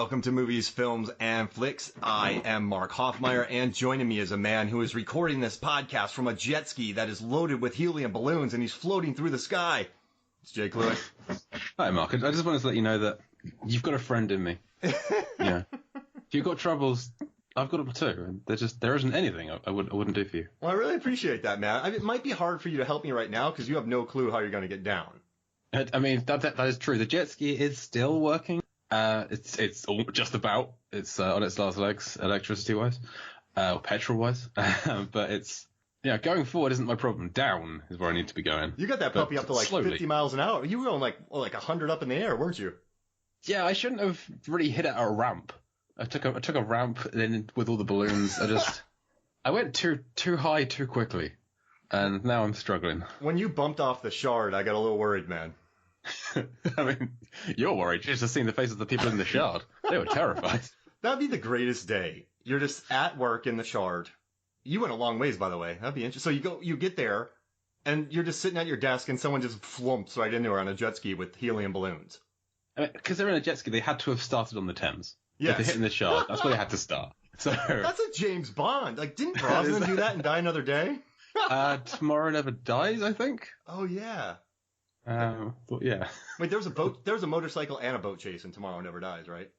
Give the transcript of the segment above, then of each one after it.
Welcome to Movies, Films, and Flicks. I am Mark Hoffmeyer, and joining me is a man who is recording this podcast from a jet ski that is loaded with helium balloons, and he's floating through the sky. It's Jay Cluitt. Hi, Mark. I just wanted to let you know that you've got a friend in me. Yeah. If you've got troubles, I've got them too. And there isn't anything I wouldn't do for you. Well, I really appreciate that, man. It might be hard for you to help me right now because you have no clue how you're going to get down. I mean, that is true. The jet ski is still working. It's just about. It's on its last legs, electricity-wise, or petrol-wise. But it's, going forward isn't my problem. Down is where I need to be going. You got that puppy up to like slowly. 50 miles an hour. You were going like 100 up in the air, weren't you? Yeah, I shouldn't have really hit it at a ramp. I took a ramp, and then with all the balloons, I went too high too quickly, and now I'm struggling. When you bumped off the shard, I got a little worried, man. I mean, you're worried. You just seen the faces of the people in the shard. They were terrified. That'd be the greatest day. You're just at work in the shard. You went a long ways, by the way. That'd be interesting. So you get there, and you're just sitting at your desk, and someone just flumps right into her on a jet ski with helium balloons. Because they're in a jet ski, they had to have started on the Thames. Yes. If they're hitting the shard, that's where they had to start. So that's a James Bond. Like, didn't Brosnan do that and Die Another Day? Tomorrow Never Dies, I think. Oh yeah. But yeah. Wait, there's a motorcycle and a boat chase in Tomorrow Never Dies, right?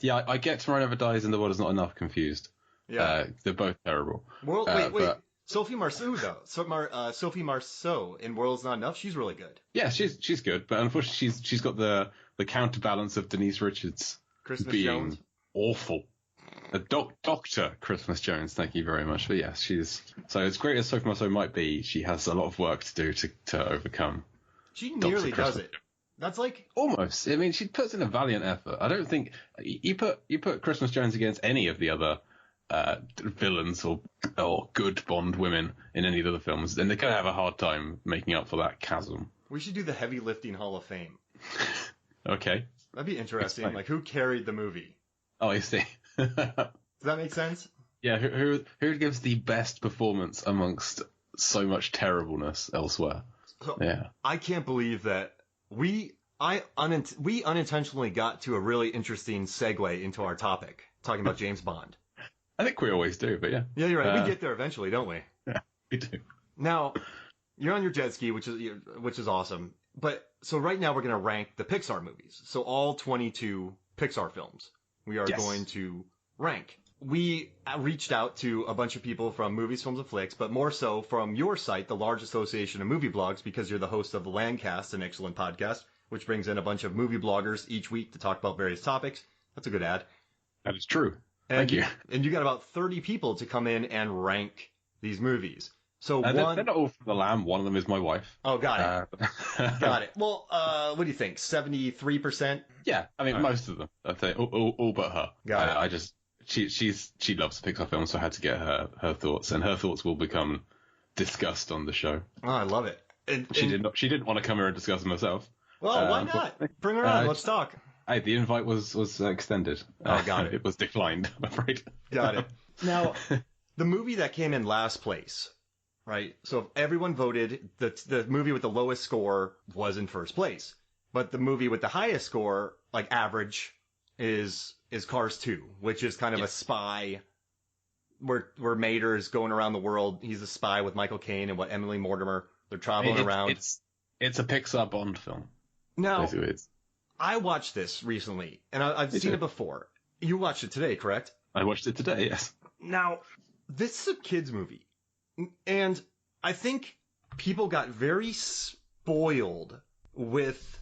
Yeah, I get Tomorrow Never Dies and The World Is Not Enough confused. Yeah. They're both terrible. Wait. Sophie Marceau, though. Sophie Marceau in World's Not Enough, she's really good. Yeah, she's good, but unfortunately she's got the counterbalance of Denise Richards Christmas being Jones. Awful. Dr. Christmas Jones, thank you very much. But yeah, so as great as Sophie Marceau might be, she has a lot of work to do to overcome. She nearly does it. That's like almost. I mean, she puts in a valiant effort. I don't think you put Christmas Jones against any of the other villains or good Bond women in any of the other films, and they're gonna have a hard time making up for that chasm. We should do the Heavy Lifting Hall of Fame. Okay. That'd be interesting. Like, who carried the movie? Oh, I see. Does that make sense? Yeah. Who gives the best performance amongst so much terribleness elsewhere? So, yeah. I can't believe that we unintentionally got to a really interesting segue into our topic, talking about James Bond. I think we always do, but yeah. Yeah, you're right. We get there eventually, don't we? Yeah, we do. Now, you're on your jet ski, which is awesome. But so right now we're going to rank the Pixar movies. So all 22 Pixar films we are going to rank. We reached out to a bunch of people from Movies, Films, and Flicks, but more so from your site, the large association of movie blogs, because you're the host of the Lambcast, an excellent podcast, which brings in a bunch of movie bloggers each week to talk about various topics. That's a good ad. That is true. Thank you. And you got about 30 people to come in and rank these movies. So they're not all from the Lamb. One of them is my wife. Oh, got it. Got it. Well, what do you think? 73%? Yeah, I mean, most of them. I'd say all but her. Got it. She loves Pixar films, so I had to get her thoughts, and her thoughts will become discussed on the show. Oh, I love it. She didn't want to come here and discuss them herself. Well, why not? Bring her on. Let's talk. Hey, the invite was extended. Oh, got it. It was declined, I'm afraid. Got it. Now, the movie that came in last place, right? So if everyone voted, the movie with the lowest score was in first place. But the movie with the highest score, like average, is Cars 2, which is kind of a spy where Mater is going around the world. He's a spy with Michael Caine and Emily Mortimer. They're traveling around. It's a Pixar Bond film. Now, I watched this recently, and I've seen it before. You watched it today, correct? I watched it today, yes. Now, this is a kid's movie, and I think people got very spoiled with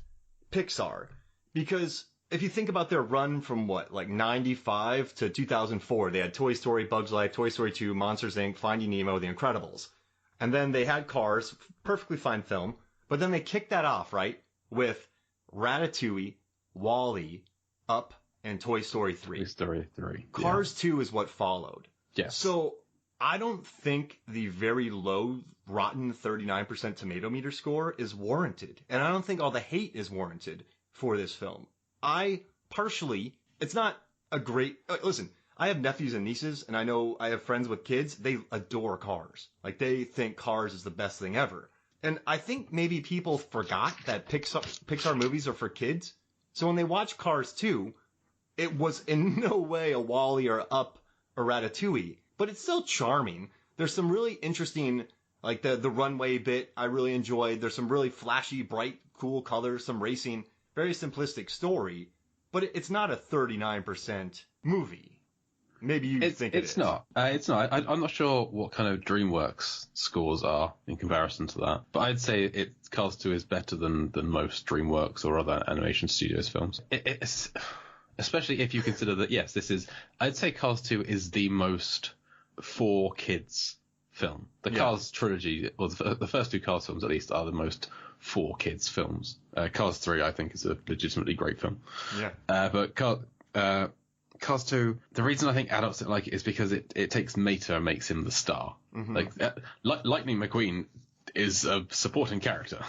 Pixar, because if you think about their run from 95 to 2004, they had Toy Story, Bugs Life, Toy Story 2, Monsters, Inc., Finding Nemo, The Incredibles. And then they had Cars, perfectly fine film, but then they kicked that off, right, with Ratatouille, WALL-E, Up, and Toy Story 3. Toy Story 3. Cars 2 is what followed. Yes. So I don't think the very low, rotten 39% tomato meter score is warranted. And I don't think all the hate is warranted for this film. It's not a great... listen, I have nephews and nieces, and I know I have friends with kids. They adore Cars. Like, they think Cars is the best thing ever. And I think maybe people forgot that Pixar movies are for kids. So when they watch Cars 2, it was in no way a Wall-E or Up or Ratatouille, but it's still charming. There's some really interesting, like the runway bit I really enjoyed. There's some really flashy, bright, cool colors, some racing, very simplistic story, but it's not a 39% movie. Maybe you think it is. It's not. It's not. I'm not sure what kind of DreamWorks scores are in comparison to that, but I'd say Cars 2 is better than most DreamWorks or other animation studios films. It's, especially if you consider that, yes, I'd say Cars 2 is the most for kids film. The Cars trilogy, or the first two Cars films at least, are the most for kids films. Cars 3, I think, is a legitimately great film. Yeah. But Cars 2, the reason I think adults don't like it is because it takes Mater and makes him the star. Mm-hmm. Lightning McQueen is a supporting character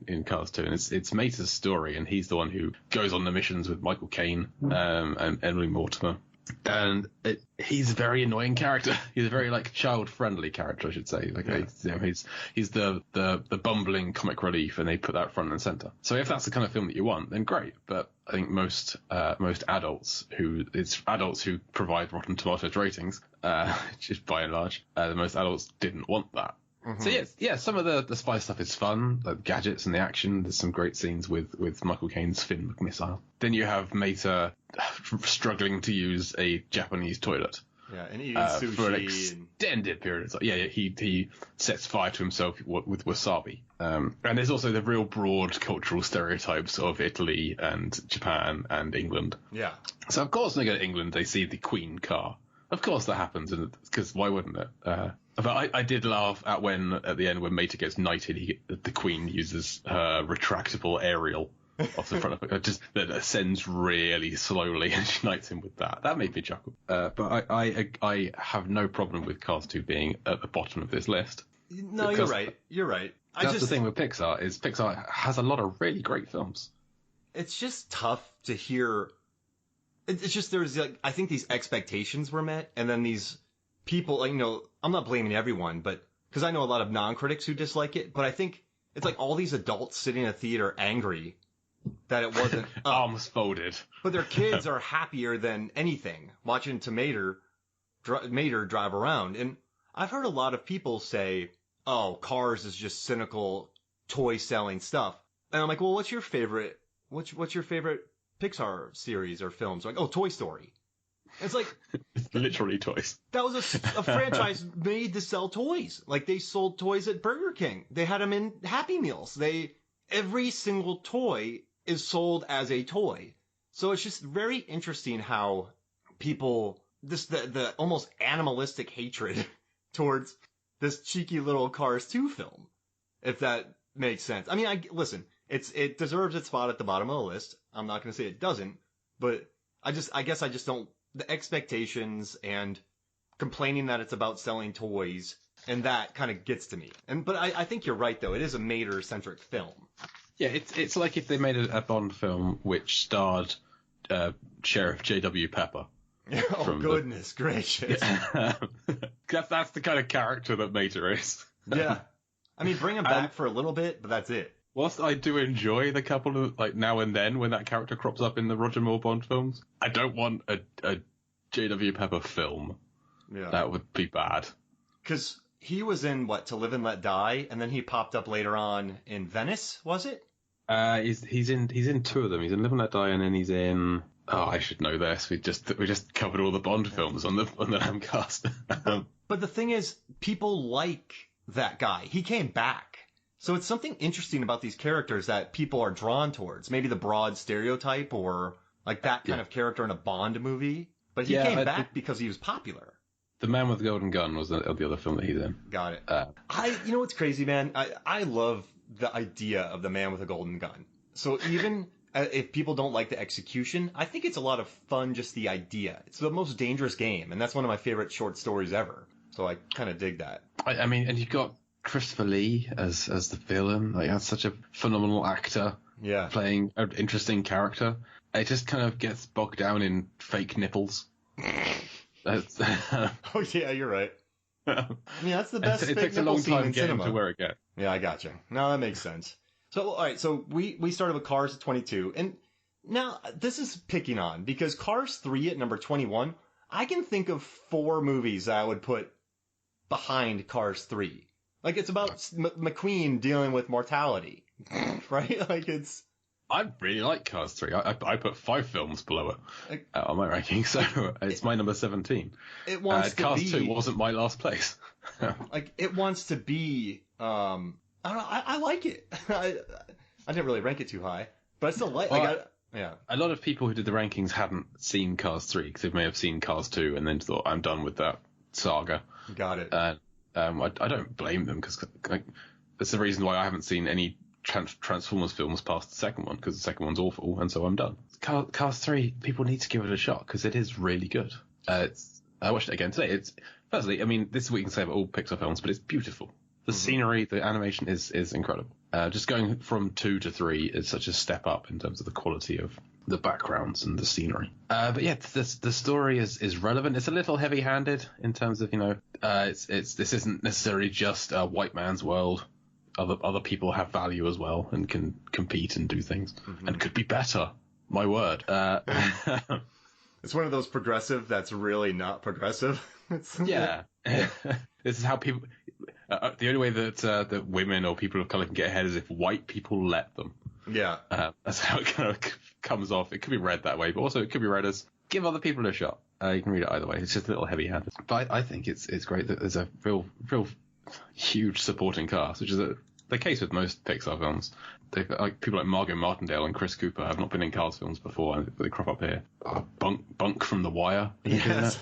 in Cars 2, and it's Mater's story, and he's the one who goes on the missions with Michael Caine and Emily Mortimer. And he's a very annoying character. He's a very child-friendly character, I should say. He's the bumbling comic relief, and they put that front and center. So if that's the kind of film that you want, then great. But I think most adults who provide Rotten Tomatoes ratings, just by and large, most adults didn't want that. Mm-hmm. So some of the spy stuff is fun, like gadgets and the action. There's some great scenes with Michael Caine's Finn missile. Then you have Mater struggling to use a Japanese toilet. Yeah, and eating sushi for an extended period of time. Yeah, he sets fire to himself with wasabi. And there's also the real broad cultural stereotypes of Italy and Japan and England. Yeah. So of course when they go to England, they see the Queen car. Of course that happens, because why wouldn't it? But I did laugh at the end when Mater gets knighted, the Queen uses her retractable aerial off the front of it, just that ascends really slowly, and she knights him with that. That made me chuckle. But I have no problem with Cars 2 being at the bottom of this list. No, you're right. You're right. That's the thing with Pixar, is Pixar has a lot of really great films. It's just tough to hear. It's just I think these expectations were met, and then these people, I'm not blaming everyone, but because I know a lot of non-critics who dislike it, but I think it's like all these adults sitting in a theater angry that it wasn't arms folded, but their kids are happier than anything watching Mater drive around. And I've heard a lot of people say, "Oh, Cars is just cynical toy selling stuff," and I'm like, "Well, what's your favorite Pixar series or films?" Like, "Oh, Toy Story." It's like literally toys. That was a franchise made to sell toys. Like, they sold toys at Burger King. They had them in Happy Meals. Every single toy is sold as a toy. So it's just very interesting how people, the almost animalistic hatred towards this cheeky little Cars 2 film, if that makes sense. I mean, listen, it deserves its spot at the bottom of the list. I'm not going to say it doesn't, but I guess I just don't. The expectations and complaining that it's about selling toys, and that kind of gets to me. But I think you're right, though. It is a Mater-centric film. Yeah, it's like if they made a Bond film which starred Sheriff J.W. Pepper. Oh, goodness gracious. Yeah. That's the kind of character that Mater is. Yeah. I mean, bring him back for a little bit, but that's it. Whilst I do enjoy the couple of, now and then when that character crops up in the Roger Moore Bond films, I don't want a J.W. Pepper film. Yeah. That would be bad. Because he was in, To Live and Let Die, and then he popped up later on in Venice, was it? He's in two of them. He's in Live and Let Die, and then he's in... Oh, I should know this. We just covered all the Bond films on the Lambcast. But the thing is, people like that guy. He came back. So it's something interesting about these characters that people are drawn towards. Maybe the broad stereotype or like that kind of character in a Bond movie. But he came back because he was popular. The Man with the Golden Gun was the other film that he's in. Got it. You know what's crazy, man? I love the idea of the Man with the Golden Gun. So even if people don't like the execution, I think it's a lot of fun, just the idea. It's the most dangerous game, and that's one of my favorite short stories ever. So I kind of dig that. I mean, and you've got Christopher Lee as the villain. Like, that's such a phenomenal actor. Yeah. Playing an interesting character. It just kind of gets bogged down in fake nipples. Oh yeah, you're right. I mean, that's the best. It takes a long time getting to where it gets. Yeah, I gotcha. No, that makes sense. So, all right. So we started with Cars at 22, and Now, this is picking on, because Cars 3 at number 21, I can think of 4 movies that I would put behind Cars 3. Like, it's about McQueen dealing with mortality, right? Like, it's... I really like Cars 3. I put 5 films below it on my ranking, so it's my number 17. It wants to Cars be... 2 wasn't my last place. Like, it wants to be... I don't know, I like it. I didn't really rank it too high, but I still like... yeah. A lot of people who did the rankings hadn't seen Cars 3, because they may have seen Cars 2 and then thought, I'm done with that saga. Got it. I don't blame them, because that's the reason why I haven't seen any Transformers films past the second one, because the second one's awful, and so I'm done. Cars 3, people need to give it a shot, because it is really good. I watched it again today. Firstly, I mean, this is what you can say about all Pixar films, but it's beautiful. The scenery, the animation is incredible. Just going from 2 to 3 is such a step up in terms of the quality of the backgrounds and the scenery. But yeah, the story is relevant. It's a little heavy-handed in terms of, this isn't necessarily just a white man's world. Other people have value as well and can compete and do things and could be better. My word. It's one of those progressive that's really not progressive. Yeah. This is how people... the only way that women or people of color can get ahead is if white people let them. Yeah. That's how it kind of comes off. It could be read that way, but also it could be read as give other people a shot. You can read it either way. It's just a little heavy-handed. But I think it's great that there's a real huge supporting cast, which is the case with most Pixar films. People like Margot Martindale and Chris Cooper have not been in Cars films before, and they crop up here. Bunk from The Wire. Yes.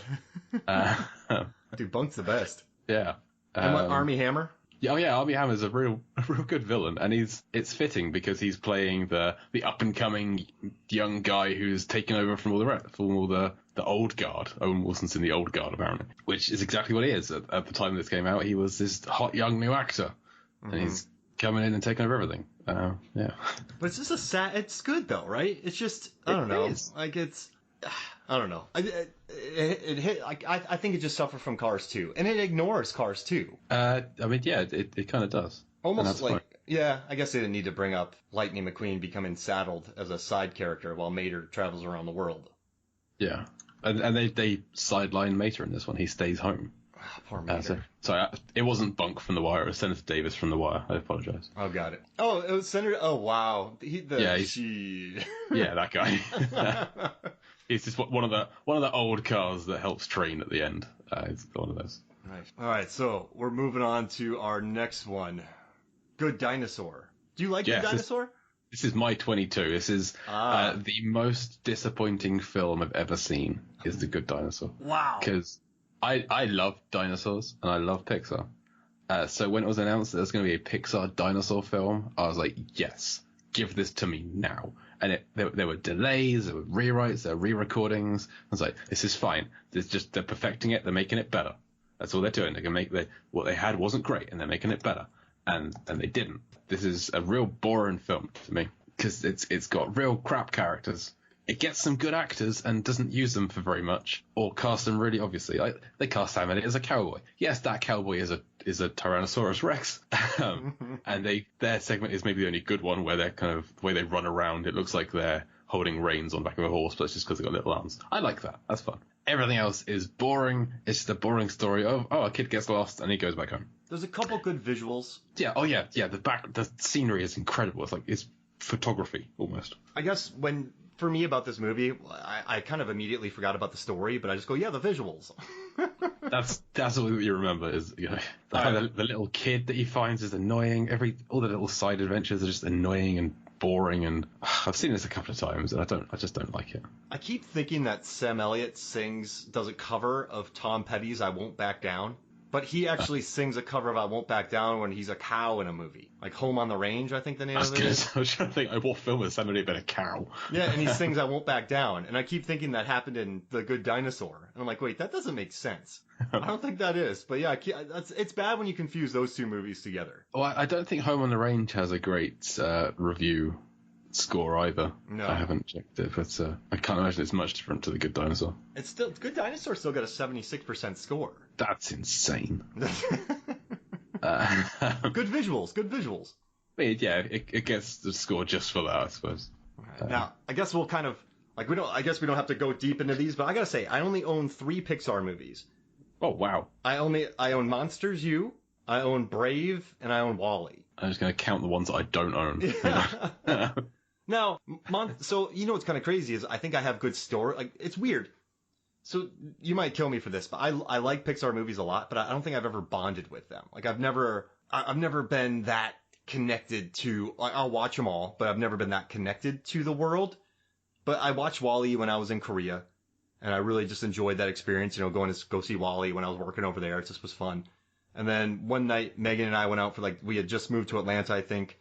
Dude, Bunk's the best. Yeah. And what, Armie Hammer? Yeah, Armie Hammer's a real good villain, and it's fitting because he's playing the up and coming young guy who's taken over from all the old guard. Owen Wilson's in the old guard apparently, which is exactly what he is. At the time this came out, he was this hot young new actor, and he's coming in and taking over everything. Yeah. But it's just it's good though, right? It's just I don't know. Like it's. I don't know. It hit. I think it just suffered from Cars 2, and it ignores Cars 2. I mean, yeah, it kind of does. Almost like, yeah. I guess they didn't need to bring up Lightning McQueen becoming saddled as a side character while Mater travels around the world. Yeah, and they sideline Mater in this one. He stays home. Poor Mater. Sorry, it wasn't Bunk from The Wire. It was Senator Davis from The Wire. I apologize. Oh, got it. Oh, it was Senator. Oh, wow. Yeah, that guy. He's just one of the old cars that helps train at the end. It's one of those. Nice. All right, so we're moving on to our next one. Good Dinosaur. Do you like Good Dinosaur? This is my 22. This is the most disappointing film I've ever seen. Is The Good Dinosaur. Wow. Because I love dinosaurs and I love Pixar. So when it was announced that there's going to be a Pixar dinosaur film, I was like, yes, give this to me now. And there were delays, there were rewrites, there were re-recordings. I was like, this is fine. They're perfecting it. They're making it better. That's all they're doing. They're gonna make what they had wasn't great, and they're making it better. And they didn't. This is a real boring film to me because it's got real crap characters. It gets some good actors and doesn't use them for very much, or cast them really obviously. Like they cast Sam Elliott as a cowboy. Yes, that cowboy is a Tyrannosaurus Rex, and their segment is maybe the only good one where they're kind of the way they run around. It looks like they're holding reins on the back of a horse, but it's just because they've got little arms. I like that. That's fun. Everything else is boring. It's just a boring story of a kid gets lost and he goes back home. There's a couple good visuals. Yeah. Oh yeah. Yeah. The scenery is incredible. It's photography almost. I guess for me about this movie, I kind of immediately forgot about the story, but I just go, yeah, the visuals. That's all that you remember is the little kid that he finds is annoying. All the little side adventures are just annoying and boring, and I've seen this a couple of times and I just don't like it. I keep thinking that Sam Elliott does a cover of Tom Petty's "I Won't Back Down." But he actually sings a cover of "I Won't Back Down" when he's a cow in a movie. Like Home on the Range, I think the name of it is. I was trying to think, what film has somebody been a cow? Yeah, and he sings "I Won't Back Down." And I keep thinking that happened in The Good Dinosaur. And I'm like, wait, that doesn't make sense. I don't think that is. But yeah, it's bad when you confuse those two movies together. Well, I don't think Home on the Range has a great review score either. No. I haven't checked it, but I can't imagine it's much different to The Good Dinosaur. Good Dinosaur still got a 76% score. That's insane. Good visuals. Yeah, it gets the score just for that, I suppose. Now, I guess we'll kind of like I guess we don't have to go deep into these, but I gotta say, I only own 3 Pixar movies. Oh wow! I own Monsters U, I own Brave, and I own Wall-E. I'm just gonna count the ones that I don't own. Yeah. Now, so you know what's kind of crazy is I think I have good story. Like it's weird. So you might kill me for this, but I like Pixar movies a lot, but I don't think I've ever bonded with them. Like I've never been that connected to. I'll watch them all, but I've never been that connected to the world. But I watched Wall-E when I was in Korea, and I really just enjoyed that experience. You know, going to go see Wall-E when I was working over there. It just was fun. And then one night, Megan and I went out for we had just moved to Atlanta, I think.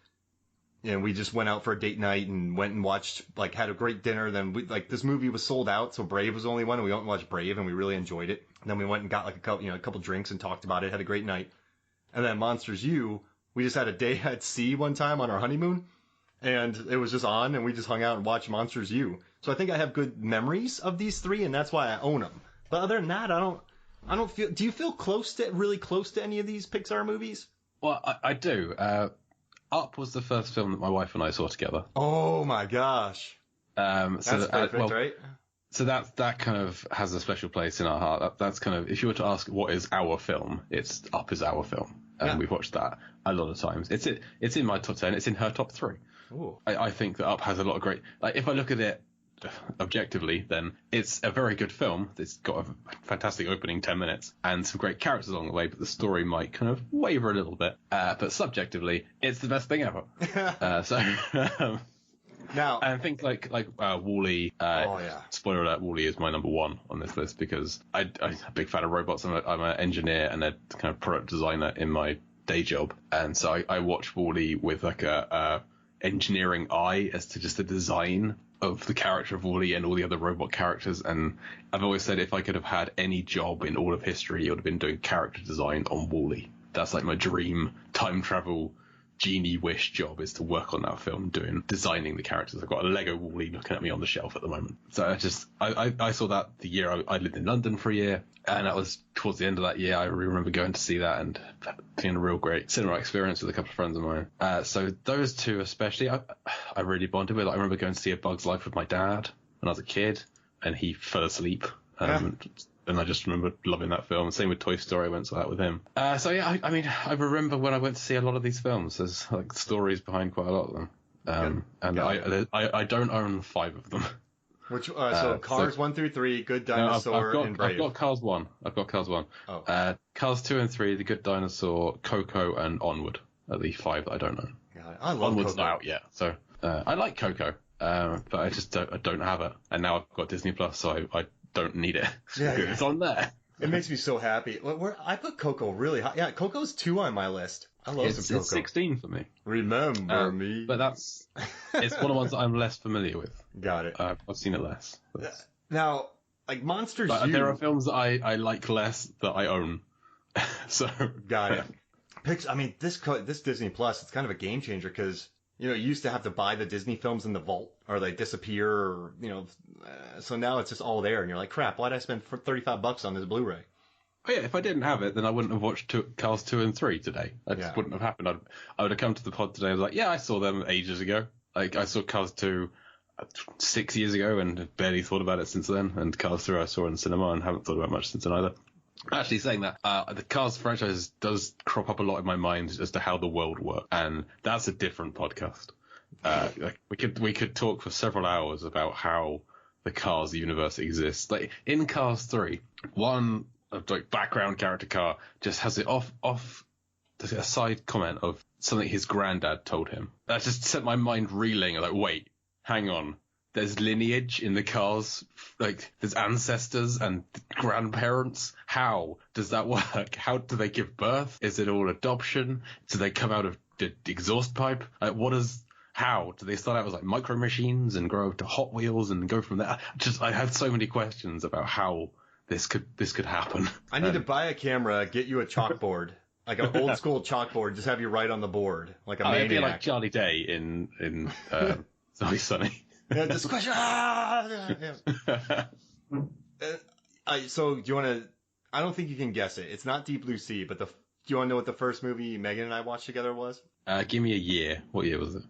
And we just went out for a date night and went and watched, had a great dinner. Then this movie was sold out, so Brave was the only one, and we went and watched Brave, and we really enjoyed it. And then we went and got a couple drinks and talked about it, had a great night. And then Monsters U, we just had a day at sea one time on our honeymoon, and it was just on, and we just hung out and watched Monsters U. So I think I have good memories of these 3, and that's why I own them. But other than that, I don't feel. Do you feel really close to any of these Pixar movies? Well, I do. Up was the first film that my wife and I saw together. Oh my gosh. That's perfect, right? So that kind of has a special place in our heart. That's kind of, if you were to ask what is our film, it's Up is our film. And we've watched that a lot of times. It's in my top 10. It's in her top 3. Ooh. I think that Up has a lot of great, if I look at it objectively, then it's a very good film. It's got a fantastic opening 10 minutes and some great characters along the way, but the story might kind of waver a little bit. But subjectively, it's the best thing ever. Now, and things like Wall-E. Spoiler alert: Wall-E is my number 1 on this list because I'm a big fan of robots. I'm an engineer and a kind of product designer in my day job, and so I watch Wall-E with a engineering eye as to just the design of the character of Wall-E and all the other robot characters. And I've always said if I could have had any job in all of history, it would have been doing character design on Wall-E. That's my dream time travel genie wish job, is to work on that film designing the characters. I've got a Lego Wall-E looking at me on the shelf at the moment. So I saw that the year I lived in London for a year, and that was towards the end of that year. I remember going to see that and being a real great cinema experience with a couple of friends of mine. So those 2 especially, I really bonded with. I remember going to see A Bug's Life with my dad when I was a kid, and he fell asleep. And I just remember loving that film. Same with Toy Story, I went to that with him. I remember when I went to see a lot of these films. There's stories behind quite a lot of them. I don't own 5 of them. Which Cars 1 through 3, Good Dinosaur, and Brave. I've got Cars 1. Oh. Cars 2 and 3, The Good Dinosaur, Coco, and Onward are the 5 that I don't own. God, I love Onward's Coco. not out yet, so I like Coco, but I just don't have it. And now I've got Disney Plus, so I don't need it. It's on there. It makes me so happy. I put Coco really high. Yeah, Coco's 2 on my list. I love some Coco. It's 16 for me. Remember me. But it's one of the ones that I'm less familiar with. Got it. I've seen it less. Now, Monsters U. There are films that I like less that I own. So got it. This Disney Plus, it's kind of a game changer because you used to have to buy the Disney films in the vault or they disappear, or so now it's just all there, and you're like, crap, why'd I spend $35 on this Blu-ray? Oh yeah, if I didn't have it, then I wouldn't have watched Cars 2 and 3 today. That just wouldn't have happened. I would have come to the pod today and was like, yeah, I saw them ages ago. I saw Cars 2 6 years ago and barely thought about it since then. And Cars 3 I saw in cinema and haven't thought about much since then either. Actually, saying that, the Cars franchise does crop up a lot in my mind as to how the world works, and that's a different podcast. We could talk for several hours about how the Cars universe exists. Like in Cars 3, one background character car just has it off a side comment of something his granddad told him. That just set my mind reeling. Like, wait, hang on. There's lineage in the Cars, there's ancestors and grandparents. How does that work? How do they give birth? Is it all adoption? Do they come out of the exhaust pipe? How do they start out as micro machines and grow to Hot Wheels and go from there? I had so many questions about how this could happen. I need to buy a camera, get you a chalkboard, like an old school chalkboard, just have you write on the board like a maniac. It'd be like Charlie Day in It's Always Sunny. Yeah, this question. So do you want to? I don't think you can guess it. It's not Deep Blue Sea, but do you want to know what the first movie Megan and I watched together was? Give me a year. What year was it?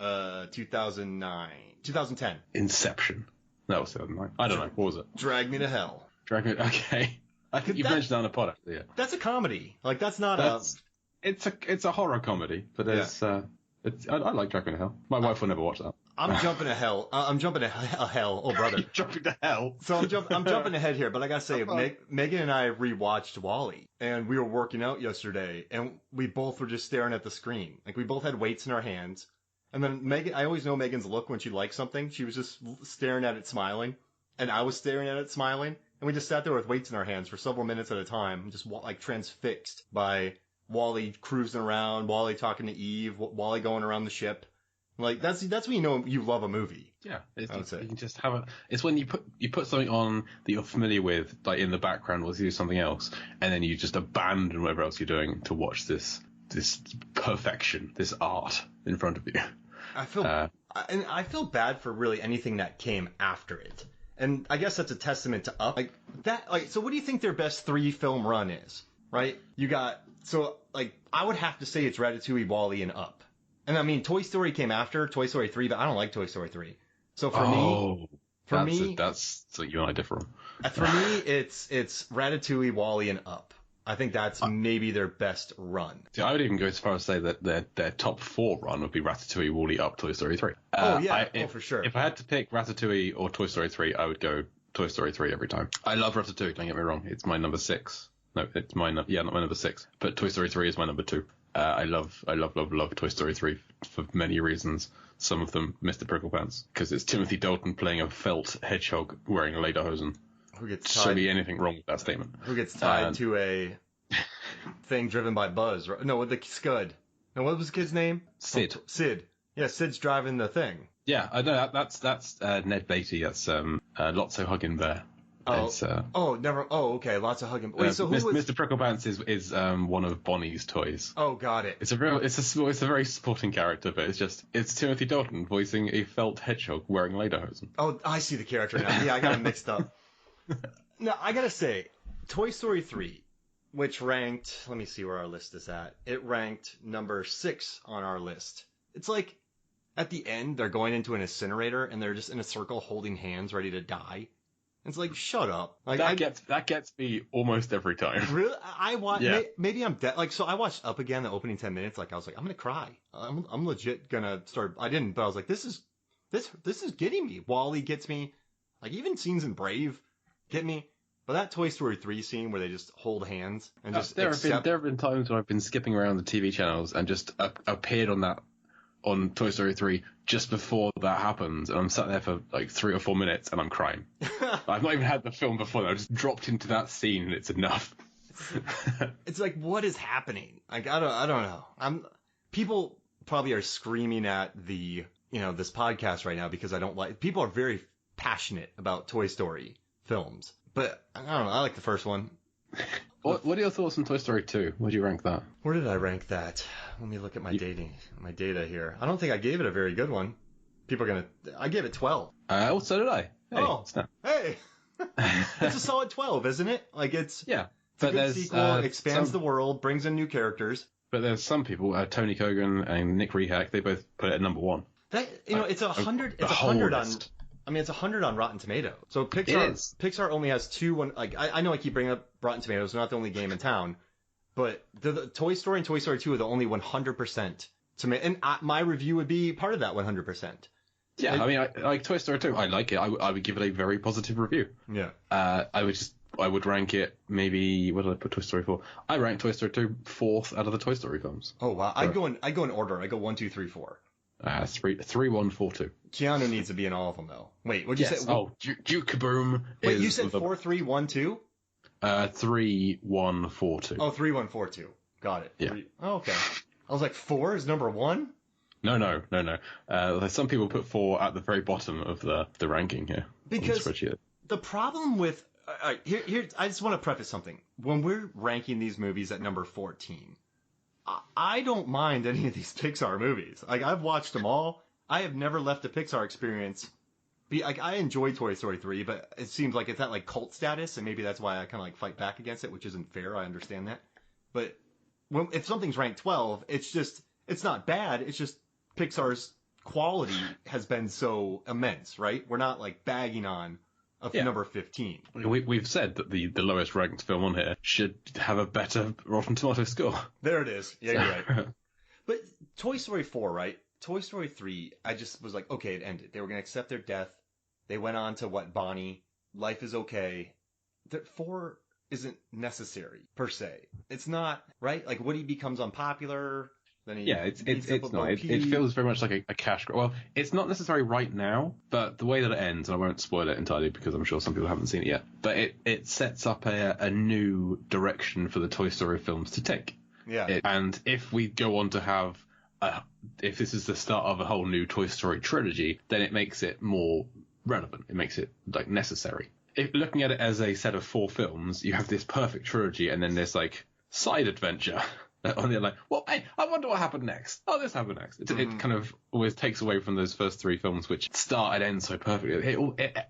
2009. 2010. Inception. That was 2009. I don't know. What was it? Drag Me to Hell. Okay. I think you mentioned that on a pod, actually, yeah. That's a comedy. Like, that's not It's a horror comedy, but I like Drag Me to Hell. My wife will never watch that. I'm jumping to hell. I'm jumping to hell. Oh, brother. You're jumping to hell. So I'm jumping ahead here, but I gotta say, Megan and I rewatched WALL-E, and we were working out yesterday, and we both were just staring at the screen. Like, we both had weights in our hands. And then Megan, I always know Megan's look when she likes something. She was just staring at it, smiling. And I was staring at it, smiling. And we just sat there with weights in our hands for several minutes at a time, just like transfixed by WALL-E cruising around, WALL-E talking to Eve, WALL-E going around the ship. Like, that's when you know you love a movie. Yeah, you can just have it's when you put something on that you're familiar with, like in the background, or you do something else, and then you just abandon whatever else you're doing to watch this perfection, this art in front of you. I feel bad for really anything that came after it, and I guess that's a testament to Up. Like that. Like, so what do you think their best 3-film run is? Right? You got I would have to say it's Ratatouille, WALL-E, and Up. And I mean, Toy Story came after Toy Story 3, but I don't like Toy Story 3. So for me, that's so you and I differ. For me, it's Ratatouille, WALL-E, and Up. I think that's maybe their best run. See, I would even go as far as say that their top 4 run would be Ratatouille, WALL-E, Up, Toy Story 3. For sure. If I had to pick Ratatouille or Toy Story 3, I would go Toy Story 3 every time. I love Ratatouille, don't get me wrong. It's my number 6. No, it's not my number 6. But Toy Story 3 is my number 2. I love Toy Story 3 for many reasons. Some of them, Mr. Pricklepants, because it's Timothy Dalton playing a felt hedgehog wearing a lederhosen. Who gets tied? Should be anything wrong with that statement? Who gets tied to a thing driven by Buzz? No, with the Scud. No, what was the kid's name? Sid. Sid. Yeah, Sid's driving the thing. Yeah, I know that's Ned Beatty. That's Lotso Huggin' Bear. Okay. Lots of hugging. Wait, so who was Mr. Pricklepants is one of Bonnie's toys. Oh, got it. It's a very sporting character, but it's Timothy Dalton voicing a felt hedgehog wearing lederhosen. Oh, I see the character now. Yeah, I got it mixed up. Now, I gotta say, Toy Story 3, which ranked, let me see where our list is at. It ranked number 6 on our list. It's like, at the end, they're going into an incinerator, and they're just in a circle holding hands, ready to die. It's like, shut up. Like that gets me almost every time. Really? I watch. Yeah. Maybe I'm dead. Like, so I watched Up again, the opening 10 minutes. Like, I was like, I'm gonna cry. I'm legit gonna start. I didn't, but I was like, this is getting me. WALL-E gets me. Like, even scenes in Brave get me. But that Toy Story 3 scene where they just hold hands and just there have been times when I've been skipping around the TV channels and just appeared on Toy Story 3 just before that happens, and I'm sat there for like 3 or 4 minutes and I'm crying. I've not even had the film before that. I just dropped into that scene and it's enough. It's like, what is happening? Like, I don't know. People probably are screaming at this podcast right now because people are very passionate about Toy Story films, but I don't know. I like the first one. What are your thoughts on Toy Story 2? Where do you rank that? Where did I rank that? Let me look at my data here. I don't think I gave it a very good one. I gave it 12. So did I. Hey, hey! It's a solid 12, isn't it? Like, it's a good sequel, expands the world, brings in new characters. But there's some people, Tony Kogan and Nick Rehack, they both put it at number 1. It's 100. It's 100 on. I mean, it's 100 on Rotten Tomatoes. So Pixar only has 2. I know I keep bringing up Rotten Tomatoes. They're not the only game in town, but the Toy Story and Toy Story 2 are the only 100% tomato. And my review would be part of that 100%. Yeah, I mean, I like Toy Story 2. I like it. I would give it a very positive review. Yeah. I would rank it maybe. What did I put Toy Story for? I rank Toy Story 2 4th out of the Toy Story films. Oh wow! I go in order. I go 1, 2, 3, 4. 3, 1, 4, 2. Keanu needs to be in all of them though. Wait, what'd you say? Oh, Duke Kaboom. Wait, you said 4, 3, 1, 2? 3, 1, 4, 2. Oh, 3, 1, 4, 2. Got it. Yeah. Okay. I was like, 4 is number 1? No. Some people put 4 at the very bottom of the ranking here. Because the problem with here, I just want to preface something. When we're ranking these movies at number 14, I don't mind any of these Pixar movies. Like, I've watched them all. I have never left a Pixar experience. I enjoy Toy Story 3, but it seems like it's at like cult status, and maybe that's why I kind of like fight back against it, which isn't fair. I understand that. But if something's ranked 12, it's not bad. It's just Pixar's quality has been so immense, right? We're not like bagging on number 15. We've said that the lowest ranked film on here should have a better Rotten Tomato score. There it is. Yeah, you're right. But Toy Story 4, right? Toy Story 3, I just was like, okay, it ended. They were going to accept their death. They went on to Bonnie? Life is okay. 4 isn't necessary, per se. It's not, right? Like, Woody becomes unpopular. Then it's not. It feels very much like a cash grab. Well, it's not necessary right now, but the way that it ends, and I won't spoil it entirely because I'm sure some people haven't seen it yet, but it sets up a new direction for the Toy Story films to take. Yeah. And if we go on to have, if this is the start of a whole new Toy Story trilogy, then it makes it more relevant. It makes it like necessary. If looking at it as a set of 4 films, you have this perfect trilogy, and then there's like side adventure. On the like, well, hey, I wonder what happened next. Oh, this happened next. It kind of always takes away from those first 3 films, which start and end so perfectly.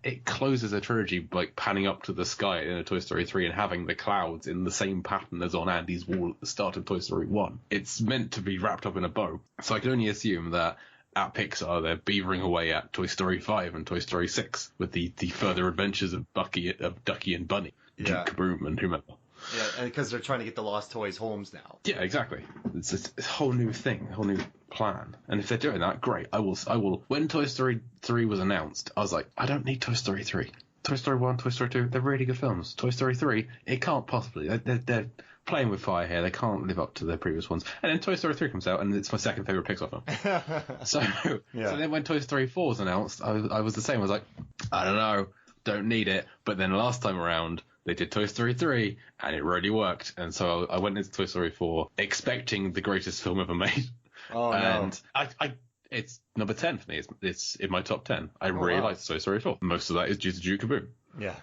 It closes a trilogy by panning up to the sky in a Toy Story 3 and having the clouds in the same pattern as on Andy's wall at the start of Toy Story 1. It's meant to be wrapped up in a bow. So I can only assume that at Pixar, they're beavering away at Toy Story 5 and Toy Story 6 with the further adventures of Ducky and Bunny, Duke Kaboom and whomever. Yeah, and because they're trying to get the Lost Toys homes now. Yeah, exactly. It's a whole new thing, a whole new plan. And if they're doing that, great. I will. When Toy Story 3 was announced, I was like, I don't need Toy Story 3. Toy Story 1, Toy Story 2, they're really good films. Toy Story 3, it can't possibly. They're playing with fire here. They can't live up to their previous ones. And then Toy Story 3 comes out, and it's my second favorite Pixar film. So then when Toy Story 4 was announced, I was the same. I was like, I don't know, don't need it. But then last time around, they did Toy Story 3, and it really worked. And so I went into Toy Story 4 expecting the greatest film ever made. Oh, and no. It's number 10 for me. It's in my top 10. I really liked Toy Story 4. Most of that is due to Duke Kaboom. Yeah.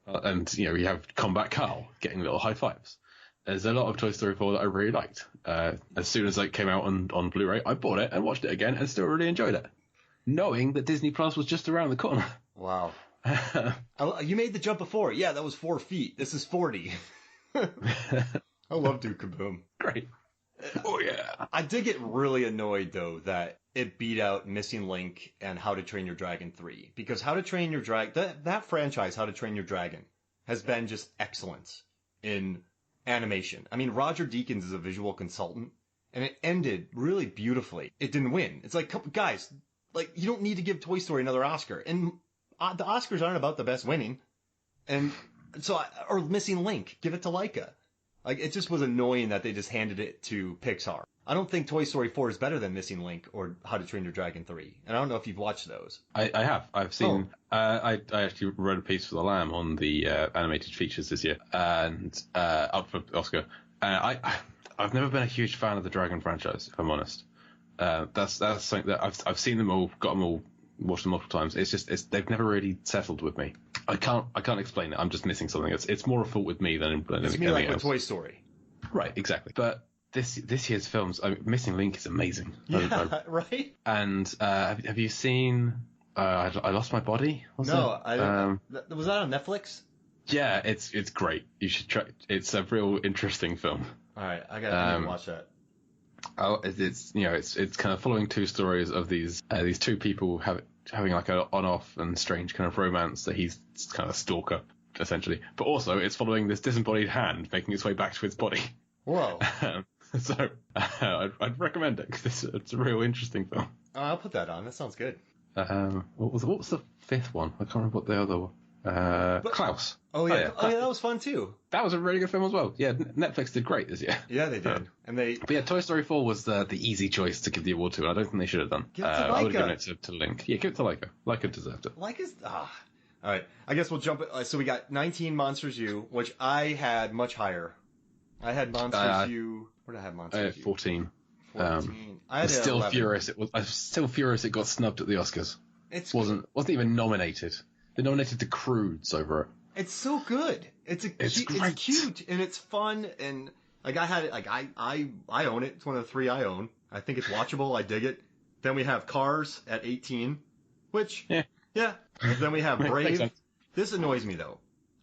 And, you have Combat Carl getting little high fives. There's a lot of Toy Story 4 that I really liked. As soon as it came out on Blu-ray, I bought it and watched it again and still really enjoyed it. Knowing that Disney Plus was just around the corner. Wow. You made the jump before. Yeah, that was 4 feet. This is 40. I love Duke Kaboom. Great. Oh, yeah. I did get really annoyed, though, that it beat out Missing Link and How to Train Your Dragon 3. Because How to Train Your Dragon, that franchise, How to Train Your Dragon, has been just excellent in animation. I mean, Roger Deakins is a visual consultant, and it ended really beautifully. It didn't win. It's like, guys, like, you don't need to give Toy Story another Oscar. And the Oscars aren't about the best winning. And so, or Missing Link, give it to Laika. Like, it just was annoying that they just handed it to Pixar. I don't think Toy Story 4 is better than Missing Link or How to Train Your Dragon 3. And I don't know if you've watched those. I have. I've seen. I actually wrote a piece for The Lamb on the animated features this year, and up for Oscar. I've never been a huge fan of the Dragon franchise, if I'm honest. That's something that I've seen them all, got them all, watched them multiple times. It's just they've never really settled with me. I can't explain it. I'm just missing something. It's more a fault with me than anything else. It's me like with Toy Story. Right, exactly. But this year's films, Missing Link is amazing. Yeah, right? And have you seen I Lost My Body? Was that on Netflix? Yeah, it's great. You should try. It's a real interesting film. All right, I gotta watch that. Oh, it's kind of following 2 stories of these 2 people having like an on-off and strange kind of romance that he's kind of a stalker essentially, but also it's following this disembodied hand making its way back to its body. Whoa! So I'd recommend it because it's a real interesting film. Oh, I'll put that on. That sounds good. What was the 5th one? I can't remember what the other one. Klaus. Oh yeah, that was fun too. That was a really good film as well. Yeah, Netflix did great this year. Yeah, they did. But yeah, Toy Story 4 was the easy choice to give the award to, and I don't think they should have done. Give it to Laika. I would have given it to Link. Yeah, give it to Laika. Laika deserved it. Laika's all right. I guess we'll jump. So we got 19 Monsters U, which I had much higher. I had Monsters U. Where did I have Monsters U? I had 14. 14. I'm still furious. I'm still furious it got snubbed at the Oscars. It wasn't even nominated. They nominated the Croods over it. It's so good. It's cute and it's fun and like I had it. Like I own it. It's one of the 3 I own. I think it's watchable. I dig it. Then we have Cars at 18, which yeah. And then we have Brave. This annoys me though.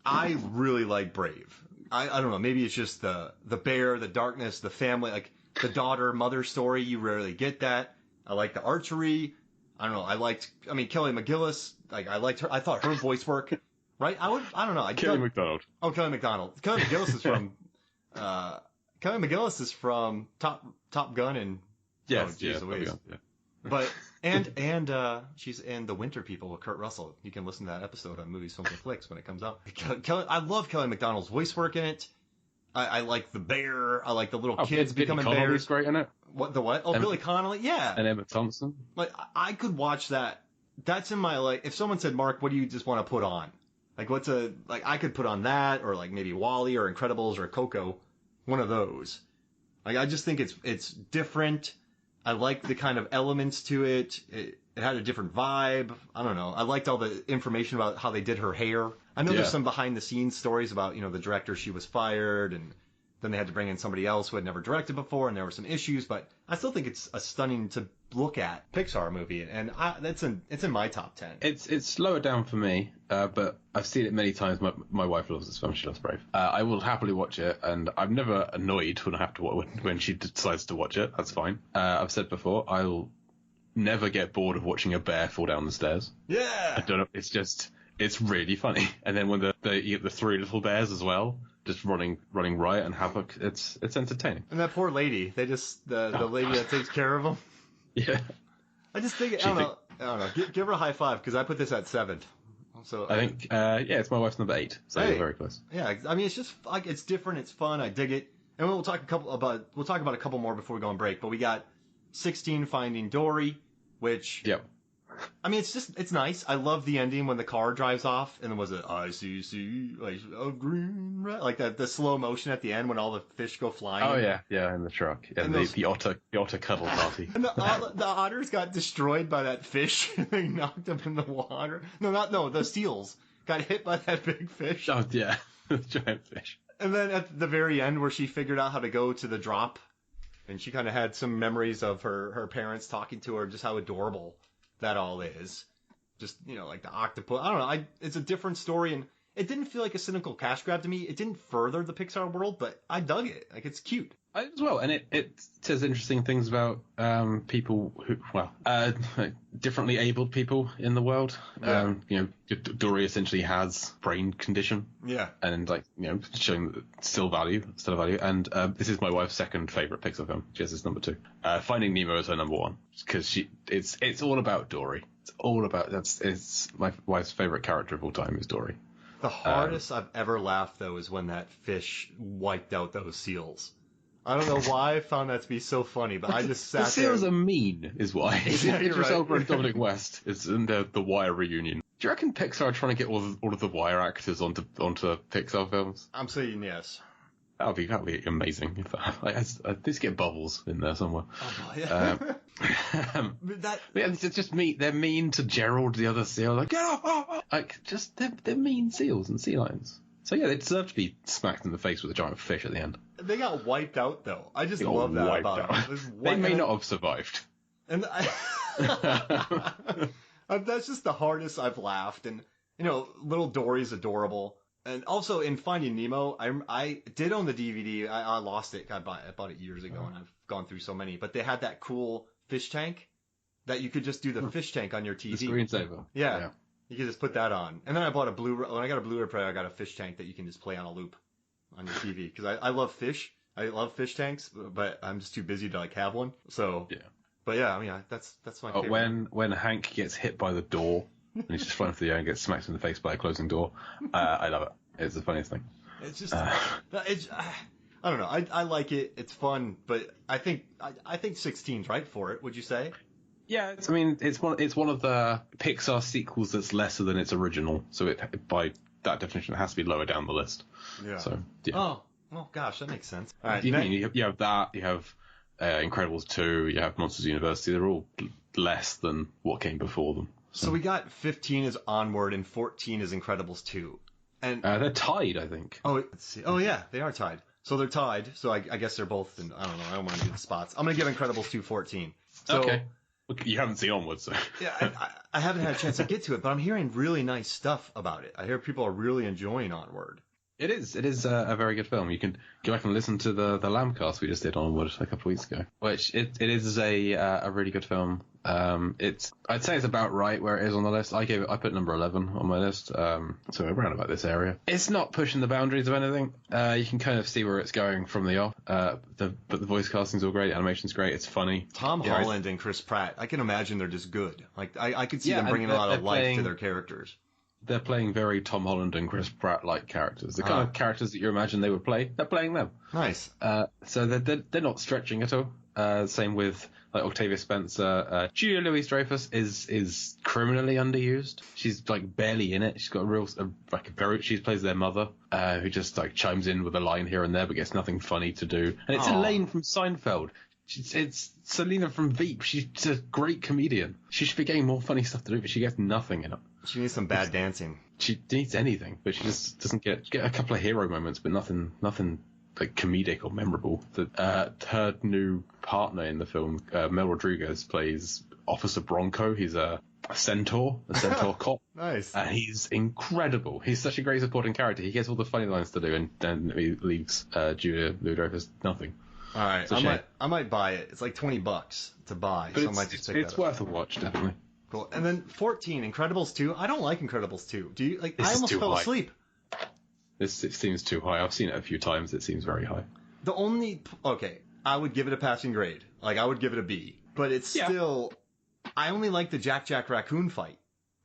I really like Brave. I don't know. Maybe it's just the bear, the darkness, the family, like the daughter mother story. You rarely get that. I liked the archery. I don't know. Kelly McGillis. Like, I liked her. I thought her voice work, right? I don't know. Kelly MacDonald. Oh, Kelly MacDonald. Kelly McGillis is from, Kelly McGillis is from Top Gun and, Yes, Louise. Yeah. But, she's in The Winter People with Kurt Russell. You can listen to that episode on Movies, Films, and Flicks when it comes out. I love Kelly MacDonald's voice work in it. I like the bear. I like the little kids becoming bears. Connolly's great in it. What, the what? Oh, Billy Connolly? Yeah. And Emma Thompson. Like, I could watch that. That's in my, like, if someone said, Mark, what do you just want to put on? Like, I could put on that, or like maybe Wall-E or Incredibles or Coco. One of those. Like, I just think it's different. I like the kind of elements to it. It had a different vibe. I don't know. I liked all the information about how they did her hair. I know there's some behind the scenes stories about, the director, she was fired, and then they had to bring in somebody else who had never directed before, and there were some issues, but I still think it's a stunning to look at Pixar movie, and it's in my top 10. It's lower down for me, but I've seen it many times. My wife loves this film. She loves Brave. I will happily watch it, and I'm never annoyed when she decides to watch it. That's fine. I've said before, I'll never get bored of watching a bear fall down the stairs. Yeah. I don't know. It's really funny. And then when you get the three little bears as well, just running riot and havoc, it's entertaining. And that poor lady, the lady that takes care of them. Yeah. I just think, I don't know. Give her a high five, because I put this at 7. So I think, it's my wife's number 8, so you're very close. Yeah, I mean, it's just like, it's different, it's fun, I dig it. And we'll talk about a couple more before we go on break. But we got 16, Finding Dory, which I mean, it's nice. I love the ending when the car drives off, and then was it ICC, like a green rat, like that, the slow motion at the end when all the fish go flying. Oh yeah, in the truck. And the otter cuddle party. And the otters got destroyed by that fish. They knocked them in the water. No, the seals got hit by that big fish. Oh yeah, the giant fish. And then at the very end, where she figured out how to go to the drop, and she kind of had some memories of her parents talking to her, just how adorable that all is. Just, like the octopus. I don't know. It's a different story, and it didn't feel like a cynical cash grab to me. It didn't further the Pixar world, but I dug it. Like, it's cute. I as well, and it says interesting things about people who, differently abled people in the world. Yeah. Dory essentially has brain condition. Yeah. And showing still value. And this is my wife's second favorite Pixar film. She has this number 2. Finding Nemo is her number 1 because it's all about Dory. It's my wife's favorite character of all time is Dory. The hardest I've ever laughed, though, is when that fish wiped out those seals. I don't know why I found that to be so funny, but I just sat there. The seals are mean, is why. Idris right. Elba and Dominic West is in the Wire reunion. Do you reckon Pixar are trying to get all of the Wire actors onto Pixar films? I'm saying yes. That'd be amazing. I'd just get Bubbles in there somewhere. Oh, yeah. It's just mean. They're mean to Gerald, the other seal. Like, get off! Oh. They're mean seals and sea lions. So yeah, they deserve to be smacked in the face with a giant fish at the end. They got wiped out, though. I just love that about them. They may not have survived. And that's just the hardest I've laughed. And, little Dory's adorable. And also in Finding Nemo, I did own the DVD. I lost it. I bought it years ago, and I've gone through so many. But they had that cool fish tank that you could just do the fish tank on your TV. The screensaver. Yeah. You could just put that on. And then I bought a Blu-ray. When I got a Blu-ray player, I got a fish tank that you can just play on a loop on your TV. Because I love fish. I love fish tanks, but I'm just too busy to have one. So. Yeah. But yeah, I mean, that's my favorite. When Hank gets hit by the door and he's just flying through the air and gets smacked in the face by a closing door, I love it. It's the funniest thing. It's just, I don't know. I like it. It's fun, but I think 16's right for it. Would you say? Yeah, it's one of the Pixar sequels that's lesser than its original, so it by that definition it has to be lower down the list. Yeah. So yeah. Oh gosh, that makes sense. All right, you have that. You have Incredibles 2. You have Monsters University. They're all less than what came before them. So we got 15 is Onward and 14 is Incredibles 2, and they're tied, I think. Oh, let's see. Oh yeah, they are tied. So they're tied. So I guess they're both. I don't know. I don't want to do the spots. I'm gonna give Incredibles 2 14. So, okay. You haven't seen Onward, so. Yeah, I haven't had a chance to get to it, but I'm hearing really nice stuff about it. I hear people are really enjoying Onward. It is. It is a very good film. You can go back and listen to the Lambcast we just did on Wood a couple of weeks ago. Which it is a really good film. I'd say it's about right where it is on the list. I put number 11 on my list. So around about this area. It's not pushing the boundaries of anything. You can kind of see where it's going from the off. But the voice casting's all great. Animation's great. It's funny. Tom Holland and Chris Pratt. I can imagine they're just good. Like I could see them bringing a lot of life to their characters. They're playing very Tom Holland and Chris Pratt-like characters. The kind of characters that you imagine they would play, they're playing them. Nice. So they're not stretching at all. Same with like Octavia Spencer. Julia Louis-Dreyfus is criminally underused. She's like barely in it. She's got she plays their mother, who just like chimes in with a line here and there, but gets nothing funny to do. And it's Elaine from Seinfeld. It's Selena from Veep. She's a great comedian. She should be getting more funny stuff to do, but she gets nothing in it. She needs some bad dancing. She needs anything, but she just doesn't get a couple of hero moments, but nothing like comedic or memorable. Her new partner in the film, Mel Rodriguez, plays Officer Bronco. He's a centaur cop. Nice. He's incredible. He's such a great supporting character. He gets all the funny lines to do, and then he leaves Julia Louis-Dreyfus nothing. All right, I might buy it. It's like $20 to buy, but so I might just pick that up. It's worth a watch, definitely. Cool. And then 14, Incredibles 2. I don't like Incredibles 2. Do you? Like, I almost fell asleep. It seems too high. I've seen it a few times. It seems very high. I would give it a passing grade. Like, I would give it a B. But it's still, I only like the Jack Raccoon fight.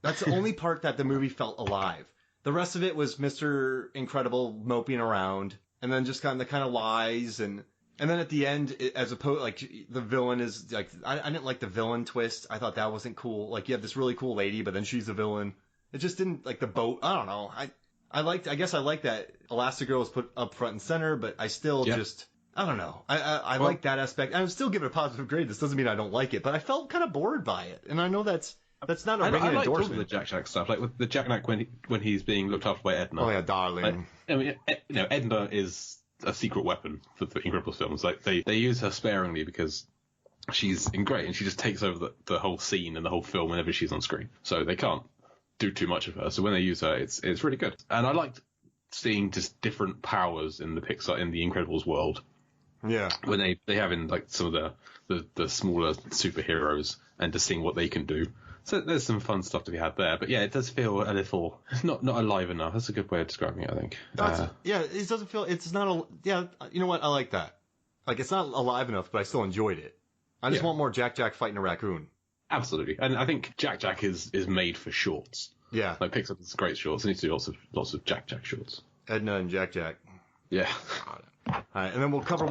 That's the only part that the movie felt alive. The rest of it was Mr. Incredible moping around, and then just kind of lies and then at the end, as opposed, like, the villain is, like, I didn't like the villain twist. I thought that wasn't cool. Like, you have this really cool lady, but then she's the villain. It just didn't, like, the boat, I don't know. I guess I like that Elastigirl was put up front and center, but I still I don't know. I like that aspect. I would still give it a positive grade. This doesn't mean I don't like it, but I felt kind of bored by it. And I know that's not a ringing I like all endorsement. of the Jack stuff, like with the Jack when he's being looked after by Edna. Oh yeah, darling. Like, Edna is a secret weapon for the Incredibles films. Like they use her sparingly because she's great and she just takes over the whole scene and the whole film whenever she's on screen. So they can't do too much of her. So when they use her, it's really good. And I liked seeing just different powers in the Incredibles world. Yeah. When they have in like some of the smaller superheroes and just seeing what they can do. So there's some fun stuff to be had there, but yeah, it does feel a little not alive enough. That's a good way of describing it, I think. It doesn't feel. It's not. You know what? I like that. Like it's not alive enough, but I still enjoyed it. I just want more Jack fighting a raccoon. Absolutely, and I think Jack is made for shorts. Yeah, like Pixar does great shorts. They need to do lots of Jack shorts. Edna and Jack. Yeah. All right, and then we'll cover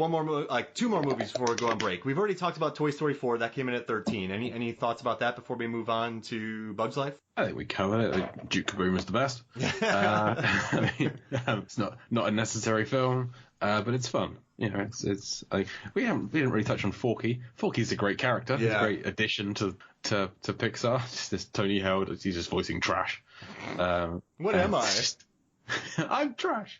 two more movies before we go on break. We've already talked about Toy Story 4. That came in at 13. Any thoughts about that before we move on to Bug's Life? I think we covered it. Like, Duke Kaboom is the best. I mean, it's not a necessary film, but it's fun. You know, it's like we didn't really touch on Forky. Forky's a great character. Yeah. He's a great addition to Pixar. Just this Tony Howard, he's just voicing trash. What am I? I'm trash.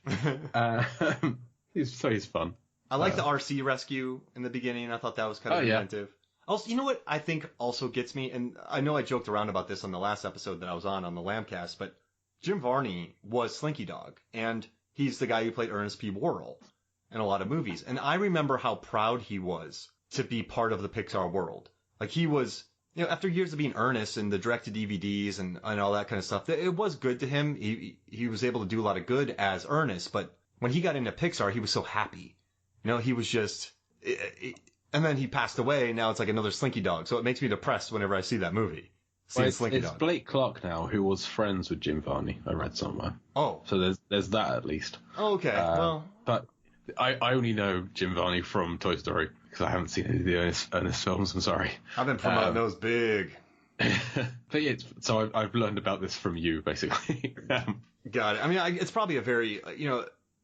He's fun. I like the RC rescue in the beginning. I thought that was kind of inventive. Also, you know what I think also gets me, and I know I joked around about this on the last episode that I was on the Lambcast, but Jim Varney was Slinky Dog, and he's the guy who played Ernest P. Worrell in a lot of movies. And I remember how proud he was to be part of the Pixar world. Like he was, after years of being Ernest and the direct-to-DVDs and all that kind of stuff, it was good to him. He was able to do a lot of good as Ernest, but when he got into Pixar, he was so happy. He was just... and then he passed away, and now it's like another Slinky Dog. So it makes me depressed whenever I see that movie. It's Blake Clark now, who was friends with Jim Varney, I read somewhere. Oh. So there's that at least. Oh, okay. But I only know Jim Varney from Toy Story, because I haven't seen any of the Ernest films, I'm sorry. I've been promoting those big. But yeah, so I've learned about this from you, basically. Got it. I mean, it's probably a very,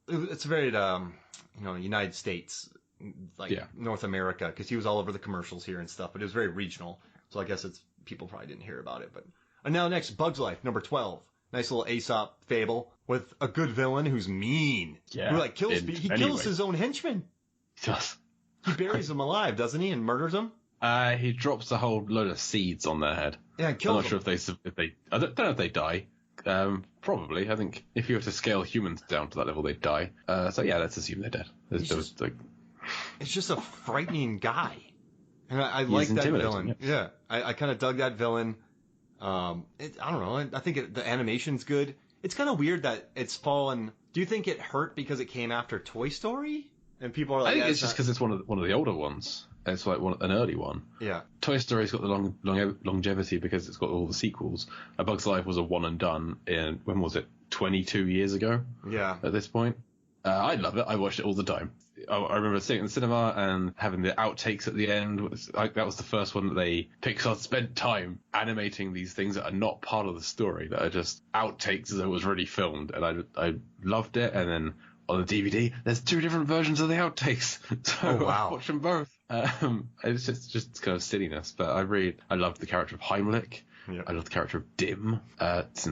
it's very, United States, North America, because he was all over the commercials here and stuff, but it was very regional. So I guess people probably didn't hear about it. And now next, Bug's Life, number 12. Nice little Aesop fable with a good villain who's mean. Yeah. Who kills his own henchmen. He does. He buries them alive, doesn't he, and murders them? He drops a whole load of seeds on their head. Yeah, and kills them. I'm not sure if they I don't know if they die. Probably. I think if you were to scale humans down to that level, they'd die. So yeah, let's assume they're dead. It's just a frightening guy. And I like that villain. Yeah, I kind of dug that villain. I don't know. I think the animation's good. It's kind of weird that it's fallen. Do you think it hurt because it came after Toy Story? And people are like, I think it's just because it's one of the older ones. It's like an early one. Yeah. Toy Story's got the longevity because it's got all the sequels. A Bug's Life was a one and done when was it? 22 years ago. Yeah. At this point, I love it. I watched it all the time. I remember seeing it in the cinema and having the outtakes at the end. That was the first one that Pixar spent time animating these things that are not part of the story, that are just outtakes as it was really filmed, and I loved it. And then on the DVD, there's 2 different versions of the outtakes, so I watched them both. It's just kind of silliness, but I loved the character of Heimlich. Yep. I love the character of Dim. It's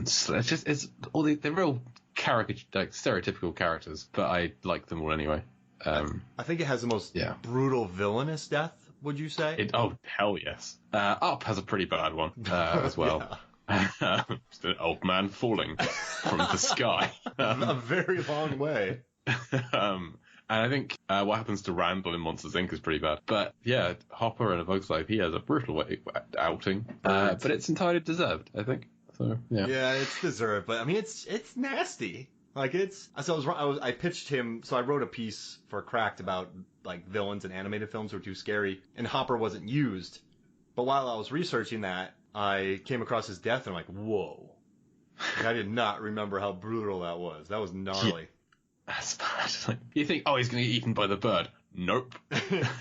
all the real stereotypical characters, but I like them all anyway. I think it has the most brutal villainous death. Would you say? Oh hell yes. Up has a pretty bad one as well. Just an old man falling from the sky. A very long way. And I think what happens to Randall in Monsters Inc. is pretty bad. But yeah, Hopper in A Bug's Life, he has a brutal outing. But it's entirely deserved, I think. So yeah. Yeah, it's deserved. But I mean, it's nasty. Like I pitched him. So I wrote a piece for Cracked about like villains in animated films who are too scary, and Hopper wasn't used. But while I was researching that, I came across his death, and I'm like, whoa! Like, I did not remember how brutal that was. That was gnarly. Yeah. That's bad. Like, you think, he's going to get eaten by the bird? Nope.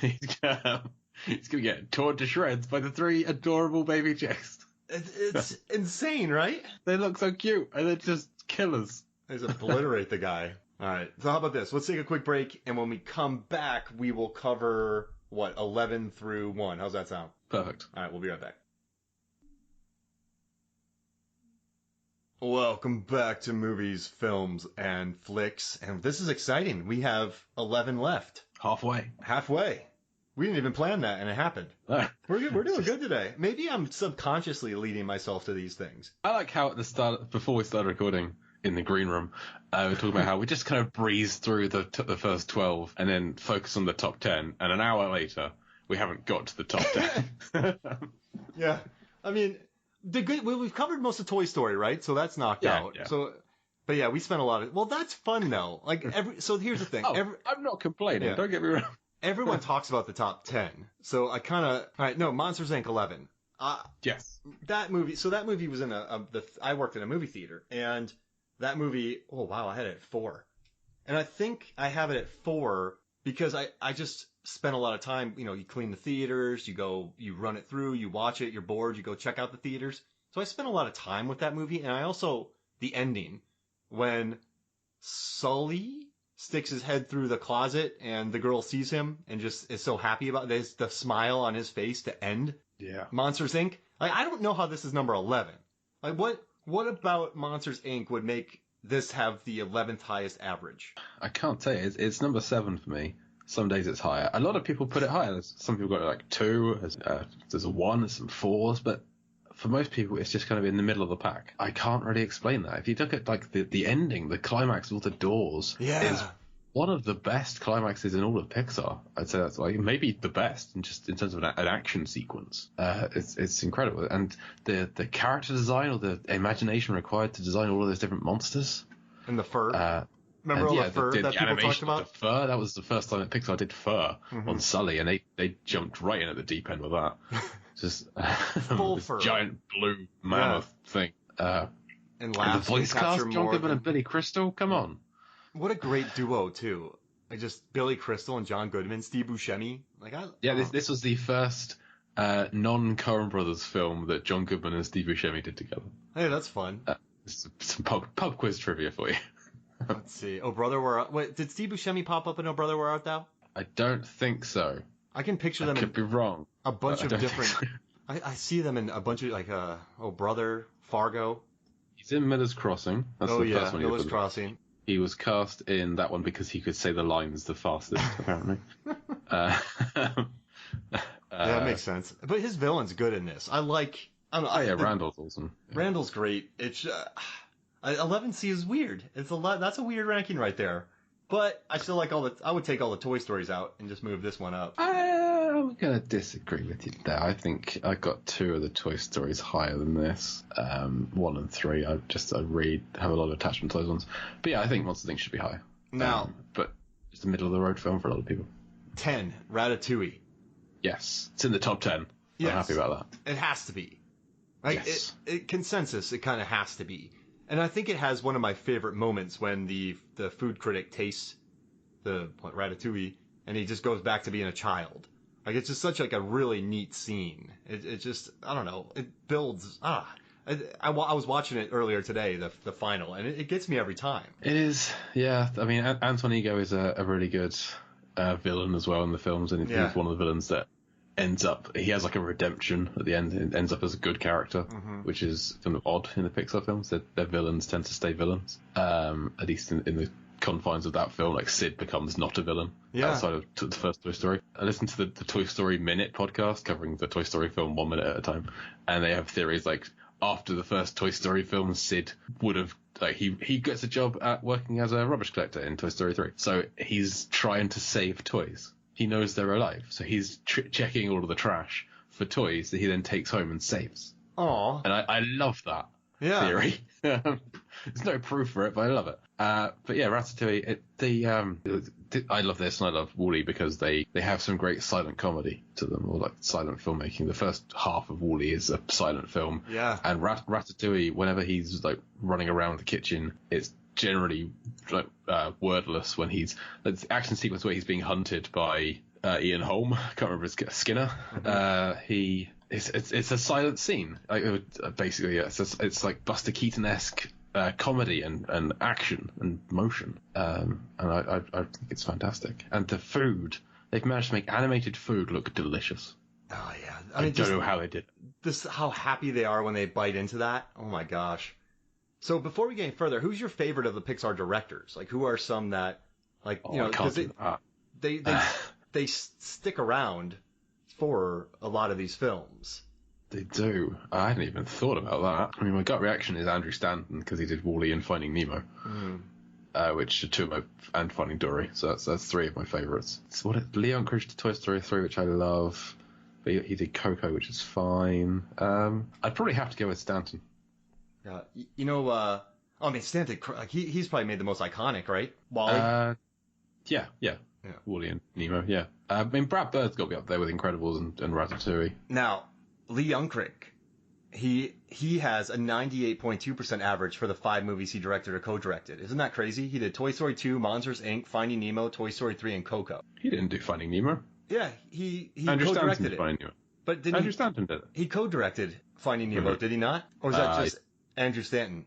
He's going to get torn to shreds by the 3 adorable baby chicks. It's insane, right? They look so cute, and they're just killers. They just obliterate the guy. All right. So how about this? Let's take a quick break, and when we come back, we will cover 11 through 1. How's that sound? Perfect. All right. We'll be right back. Welcome back to Movies, Films, and Flicks. And this is exciting. We have 11 left. Halfway. We didn't even plan that, and it happened. We're doing good today. Maybe I'm subconsciously leading myself to these things. I like how at the start, before we started recording in the green room, we were talking about how we just kind of breeze through the first 12 and then focus on the top 10. And an hour later, we haven't got to the top 10. Yeah. I mean... we've covered most of Toy Story, right? So that's knocked out. Yeah. So, but yeah, we spent a lot of. Well, that's fun though. So here's the thing. I'm not complaining. Yeah. Don't get me wrong. Everyone talks about the top 10. So I kind of. All right, no, Monsters Inc. 11. Yes. That movie. So that movie was in I worked in a movie theater, and that movie. Oh wow, I had it at 4, and I think I have it at 4 because I just spent a lot of time, you clean the theaters, you run it through, you watch it, you're bored, you go check out the theaters. So I spent a lot of time with that movie, and I also, the ending, when Sully sticks his head through the closet and the girl sees him and just is so happy about this, the smile on his face to end Monsters Inc. Like, I don't know how this is number 11. Like, what about Monsters Inc. would make this have the 11th highest average? I can't tell you. It's number 7 for me. Some days it's higher. A lot of people put it higher. Some people got it like 2. There's a 1, there's some 4s, but for most people, it's just kind of in the middle of the pack. I can't really explain that. If you look at like the ending, the climax with all the doors, is one of the best climaxes in all of Pixar. I'd say that's like maybe the best in terms of an action sequence. It's incredible, and the character design or the imagination required to design all of those different monsters and the fur. Remember all the fur that people talked about? The fur, that was the first time that Pixar did fur on Sully, and they jumped right in at the deep end with that. Just full fur. Giant blue mammoth thing. And the voice cast, John Goodman and Billy Crystal, come on. What a great duo, too. Like just Billy Crystal and John Goodman, Steve Buscemi. This was the first non-Coen Brothers film that John Goodman and Steve Buscemi did together. Hey, that's fun. Some pub quiz trivia for you. Let's see. Oh, Brother, Where Art... Wait, did Steve Buscemi pop up in Oh, Brother, Where Art Thou? I don't think so. I can picture them. I could be wrong. A bunch of different. So. I see them in a bunch of Oh Brother, Fargo. He's in Miller's Crossing. That's the first one. Miller's Crossing. He was cast in that one because he could say the lines the fastest, apparently. That makes sense. But his villain's good in this. I don't know. Oh yeah, Randall's awesome. Randall's great. It's 11C is weird. It's a lot. That's a weird ranking right there. But I still like I would take all the Toy Stories out and just move this one up. I'm gonna disagree with you there. I think I got 2 of the Toy Stories higher than this. 1 and 3. I have a lot of attachment to those ones. But yeah, I think Monsters Inc. should be higher. Now, but it's a middle of the road film for a lot of people. 10, Ratatouille. Yes, it's in the top 10. Yes. I'm happy about that. It has to be. Like, yes. Consensus, it kind of has to be. And I think it has one of my favorite moments when the food critic tastes the Ratatouille and he just goes back to being a child. Like, it's just such like a really neat scene. It just, I don't know, it builds, I was watching it earlier today, the final, and it gets me every time. It is, yeah. I mean, Anton Ego is a really good villain as well in the films, and he's one of the villains that he has like a redemption at the end. It ends up as a good character, which is kind of odd in the Pixar films. Their villains tend to stay villains, at least in the confines of that film. Like Sid becomes not a villain outside of the first Toy Story. I listened to the Toy Story Minute podcast covering the Toy Story film 1 minute at a time, and they have theories like after the first Toy Story film, Sid would have he gets a job at working as a rubbish collector in Toy Story 3. So he's trying to save toys. He knows they're alive, so he's checking all of the trash for toys that he then takes home and saves. Aww. And I love that theory. There's no proof for it, but I love it. But yeah, Ratatouille, I love this and I love WALL-E because they have some great silent comedy to them, or like silent filmmaking. The first half of WALL-E is a silent film. Yeah. And Ratatouille, whenever he's like running around the kitchen, it's generally like wordless when he's the action sequence where he's being hunted by Ian Holm. I can't remember his Skinner. It's a silent scene. Basically, it's like Buster Keaton-esque comedy and action and motion. And I think it's fantastic. And the food, they've managed to make animated food look delicious. Oh yeah, I don't know how they did it. How happy they are when they bite into that. Oh my gosh. So before we get any further, who's your favorite of the Pixar directors? Like, who are some that, like, because they stick around for a lot of these films. They do. I hadn't even thought about that. I mean, my gut reaction is Andrew Stanton because he did WALL-E and Finding Nemo, which are 2 of my, and Finding Dory. So that's 3 of my favorites. So Leon Cruz did Toy Story 3, which I love. But he did Coco, which is fine. I'd probably have to go with Stanton. Stanton, like he's probably made the most iconic, right? WALL-E? Yeah. WALL-E and Nemo, yeah. I mean, Brad Bird's got to be up there with Incredibles and Ratatouille. Now, Lee Unkrich, he has a 98.2% average for the 5 movies he directed or co-directed. Isn't that crazy? He did Toy Story 2, Monsters, Inc., Finding Nemo, Toy Story 3, and Coco. He didn't do Finding Nemo. Yeah, he co-directed it. Finding Nemo. But Andrew Stanton did it. He co-directed Finding Nemo, did he not? Or was that just Andrew Stanton?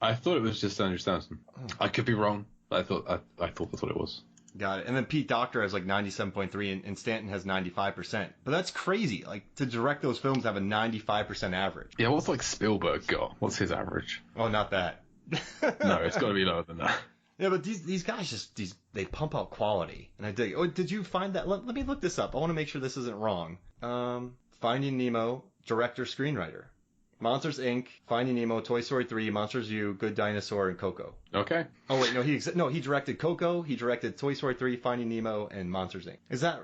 I thought it was just Andrew Stanton. I could be wrong, but I thought that's what it was. Got it. And then Pete Docter has like 97.3 and Stanton has 95%. But that's crazy. Like, to direct those films have a 95% average. Yeah, what's like Spielberg got? What's his average? Oh, not that. No, it's got to be lower than that. Yeah, but these guys they pump out quality. And I dig. Oh, did you find that? Let me look this up. I want to make sure this isn't wrong. Finding Nemo, director, screenwriter. Monsters, Inc., Finding Nemo, Toy Story 3, Monsters U, Good Dinosaur, and Coco. Okay. Oh, wait, he directed Coco, he directed Toy Story 3, Finding Nemo, and Monsters, Inc. Is that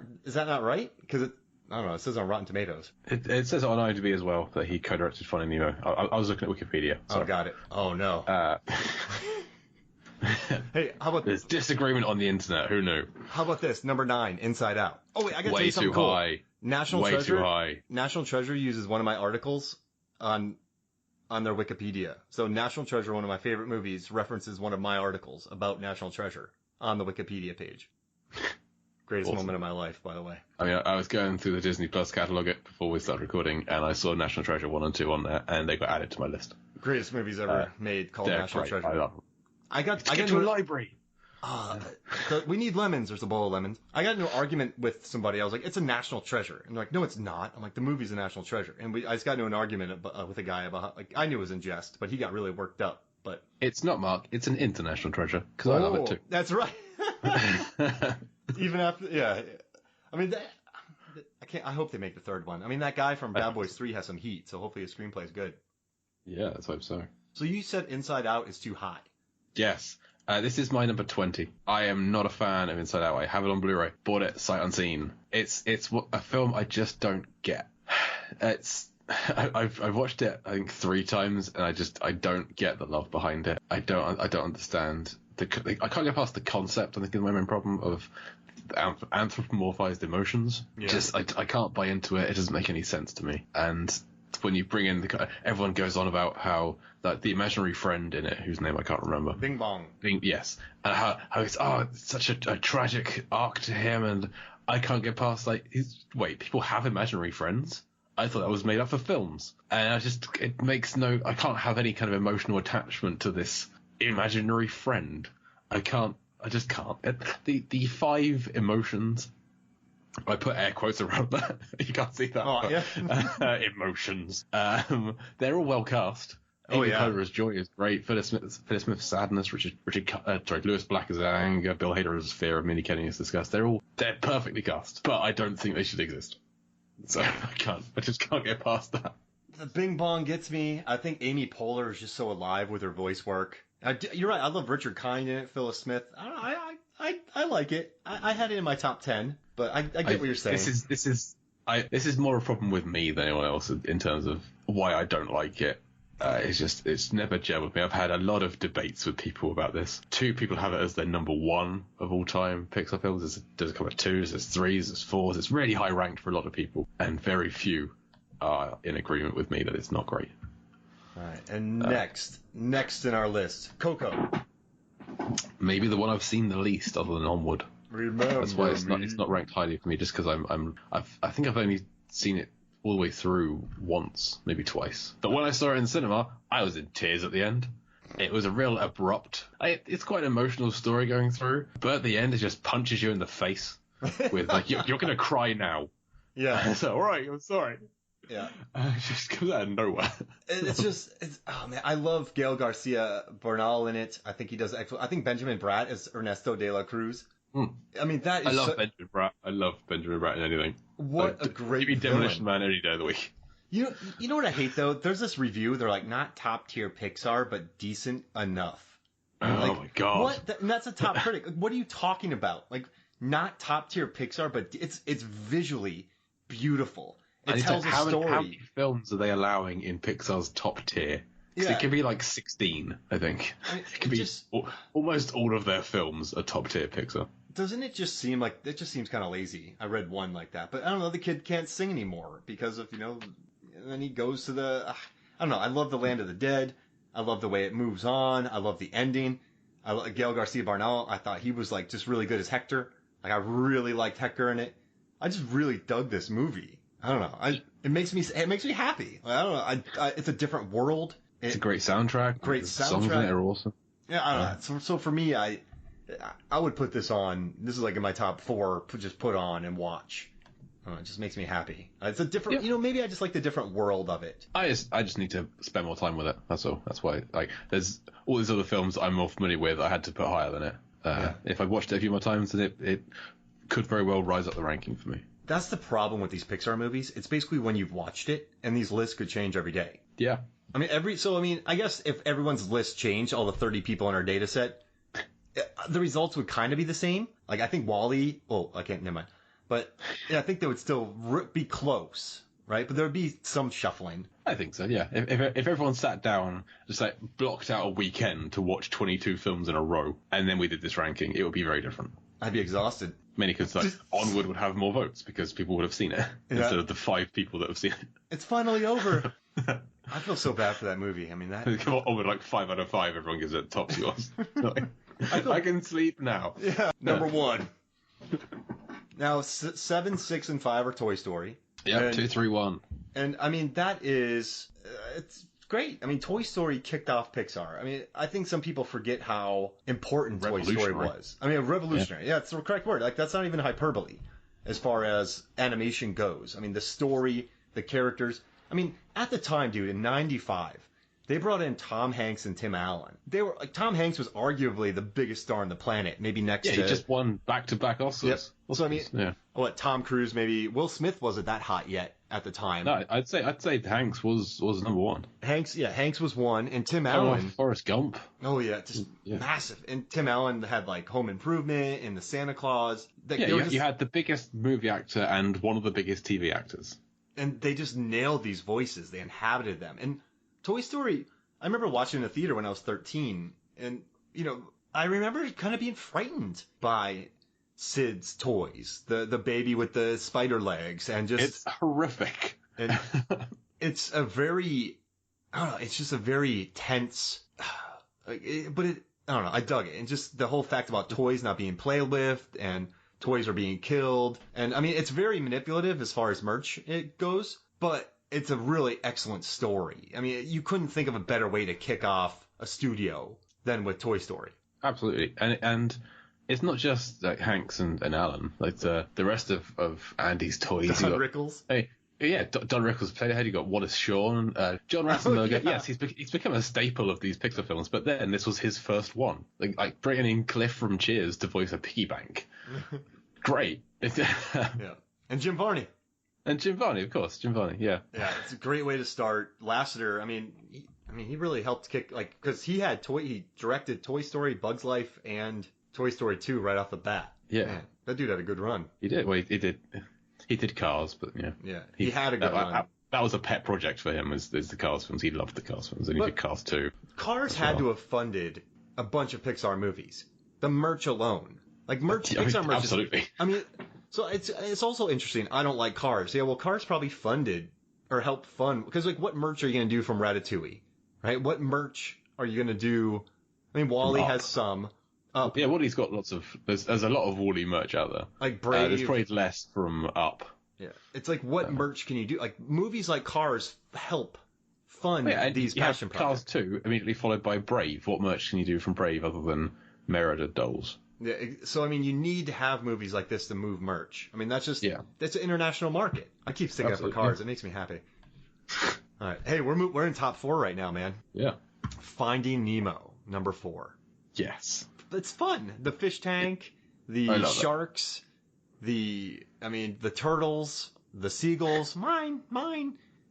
not right? Because I don't know, it says on Rotten Tomatoes. It says on IMDb as well that he co-directed Finding Nemo. I was looking at Wikipedia. Sorry. Oh, got it. Oh, no. Hey, how about There's disagreement on the internet. Who knew? How about this? Number 9, Inside Out. Oh, wait, I got to tell Way you something too cool. high. National Way Treasure. too high. National Treasure uses one of my articles on their Wikipedia. So National Treasure, one of my favorite movies, references one of my articles about National Treasure on the Wikipedia page. Greatest Awesome. moment of my life, by the way. I mean, I was going through the Disney Plus catalog before we started recording, and I saw National Treasure 1 and 2 on there, and they got added to my list. Greatest movies ever made called National great. Treasure. I love them. I got to a library. We need lemons. There's a bowl of lemons. I got into an argument with somebody. I was like, it's a national treasure. And they're like, no, it's not. I'm like, the movie's a national treasure. And I just got into an argument with a guy about, like, I knew it was in jest, but he got really worked up. But it's not, Mark. It's an international treasure. Because I love it too. That's right. Even after, yeah. I mean, I hope they make the third one. I mean, that guy from Bad Boys 3 has some heat, so hopefully his screenplay is good. Yeah, let's hope so. So you said Inside Out is too high. Yes. This is my number 20. I am not a fan of Inside Out. I have it on Blu-ray. Bought it sight unseen. It's a film I just don't get. I've watched it I think 3 times and I don't get the love behind it. I don't understand I can't get past the concept. I think is my main problem of anthropomorphized emotions. Yeah. Just I can't buy into it. It doesn't make any sense to me. And when you bring in everyone goes on about how like the imaginary friend in it, whose name I can't remember. Bing Bong. Yes. And how it's such a tragic arc to him, and I can't get past wait, people have imaginary friends? I thought that was made up for films. And I can't have any kind of emotional attachment to this imaginary friend. I just can't. The 5 emotions, I put air quotes around that. You can't see that. Oh, yeah. Emotions. They're all well cast. Amy Poehler's joy is great. Phyllis Smith's sadness. Lewis Black is anger. Bill Hader's fear. Minnie Kenny is disgust. They're perfectly cast, but I don't think they should exist. So I just can't get past that. The Bing Bong gets me. I think Amy Poehler is just so alive with her voice work. You're right. I love Richard Kind in it. Phyllis Smith. I like it. I had it in my top 10, but I get what you're saying. This is more a problem with me than anyone else in terms of why I don't like it. It's never gelled with me. I've had a lot of debates with people about this. 2 people have it as their number 1 of all time Pixar films. There's a couple of 2s, there's 3s, there's 4s. It's really high ranked for a lot of people, and very few are in agreement with me that it's not great. All right, and next in our list, Coco. Maybe the one I've seen the least, other than Onward. Remember That's why it's not ranked highly for me, just because I think I've only seen it all the way through once, maybe twice. But when I saw it in the cinema, I was in tears at the end. It was a real abrupt. It's quite an emotional story going through, but at the end it just punches you in the face with you're gonna cry now. Yeah. So all right, I'm sorry. Yeah. It just comes out of nowhere. Oh man, I love Gael Garcia Bernal in it. I think he does excellent. I think Benjamin Bratt is Ernesto de la Cruz. I mean, that is. I love Benjamin Bratt. I love Benjamin Bratt in anything. What a great villain. Demolition Man any day of the week. You know what I hate though? There's this review. They're like, not top tier Pixar, but decent enough. Oh my god! What? And that's a top critic. What are you talking about? Like, not top tier Pixar, but it's visually beautiful. It tells a story. How many films are they allowing in Pixar's top tier? Because it can be like 16, I think. It can be almost all of their films are top tier Pixar. Doesn't it just seem like it just seems kind of lazy? I read one like that, but I don't know. The kid can't sing anymore because of and then he goes to the. I don't know. I love The Land of the Dead. I love the way it moves on. I love the ending. Gael Garcia Bernal. I thought he was like just really good as Hector. Like I really liked Hector in it. I just really dug this movie. I don't know. It makes me happy. I don't know. It's a different world. It's a great soundtrack. Great soundtrack. Songs in it are awesome. Yeah, I don't know. So for me, I would put this on. This is like in my top 4. Just put on and watch. It just makes me happy. It's a different. Maybe I just like the different world of it. I just need to spend more time with it. That's all. That's why. There's all these other films I'm more familiar with. I had to put higher than it. If I watched it a few more times, then it could very well rise up the ranking for me. That's the problem with these Pixar movies. It's basically when you've watched it, and these lists could change every day. Yeah. I guess if everyone's list changed, all the 30 people in our data set, the results would kind of be the same. Like, I think WALL-E, never mind. But I think they would still be close, right? But there would be some shuffling. I think so, yeah. If everyone sat down, just blocked out a weekend to watch 22 films in a row, and then we did this ranking, it would be very different. I'd be exhausted. Mainly because Onward would have more votes because people would have seen it instead of the 5 people that have seen it. It's finally over. I feel so bad for that movie. I mean, that Onward 5 out of 5. Everyone gives it top scores. I can sleep now. Yeah. Number 1. Now 7, 6, and 5 are Toy Story. Yeah, 2, 3, 1. And I mean that is it's great. I mean, Toy Story kicked off Pixar. I mean, I think some people forget how important Toy Story was. I mean, revolutionary. Yeah, it's the correct word. Like, that's not even hyperbole as far as animation goes. I mean, the story, the characters. I mean, at the time, dude, in '95, They brought in Tom Hanks and Tim Allen. They were like, Tom Hanks was arguably the biggest star on the planet, maybe next to... Yeah, he just won back-to-back Oscars. Yep. So, I mean, what, Tom Cruise, maybe... Will Smith wasn't that hot yet at the time. No, I'd say Hanks was number one. Hanks was one, and Tim Allen... Forrest Gump. Oh, yeah, just massive. And Tim Allen had, like, Home Improvement and the Santa Claus. You had the biggest movie actor and one of the biggest TV actors. And they just nailed these voices. They inhabited them. And Toy Story, I remember watching in the theater when I was 13, and, you know, I remember kind of being frightened by Sid's toys, the baby with the spider legs, and just... It's horrific. And it's a very, I don't know, it's just a very tense, but I don't know, I dug it. And just the whole fact about toys not being played with, and toys are being killed. And, I mean, it's very manipulative as far as merch it goes, but it's a really excellent story. I mean, you couldn't think of a better way to kick off a studio than with Toy Story. Absolutely. And it's not just like Hanks and Alan. Like the rest of Andy's toys. Don Rickles. Hey, yeah, Don Rickles played ahead. You got Wallace Shawn, John Ratzenberger. Yeah. Yes, he's become a staple of these Pixar films. But then this was his first one. Like bringing in Cliff from Cheers to voice a piggy bank. Great. Yeah. And Jim Varney. And Jim Varney, of course. Jim Varney, yeah. Yeah, it's a great way to start. Lasseter, I mean, he really helped kick, like, because he directed Toy Story, Bug's Life, and Toy Story 2 right off the bat. Yeah. Man, that dude had a good run. He did. Well, he did Cars, but yeah. Yeah, he had a good run. That was a pet project for him, was the Cars films. He loved the Cars films, and he did Cars 2. Cars had to have funded a bunch of Pixar movies. The merch alone. Like, Pixar merch. Absolutely. So it's also interesting. I don't like Cars. Yeah, well, Cars probably funded or helped fund, because like, what merch are you going to do from Ratatouille, right? What merch are you going to do? I mean, WALL-E has some. Up. Yeah, WALL-E's got lots of. There's a lot of WALL-E merch out there. Like Brave. There's probably less from Up. Yeah, it's like, what merch can you do? Like, movies like Cars help fund these passion projects. Cars 2 immediately followed by Brave. What merch can you do from Brave other than mirrored dolls? Yeah, so I mean, you need to have movies like this to move merch. I mean, that's an international market. I keep sticking up for Cars. It makes me happy. All right, hey, we're in top 4 right now, man. Yeah. Finding Nemo, number 4. Yes. It's fun. The fish tank, the sharks, the turtles, the seagulls. Mine.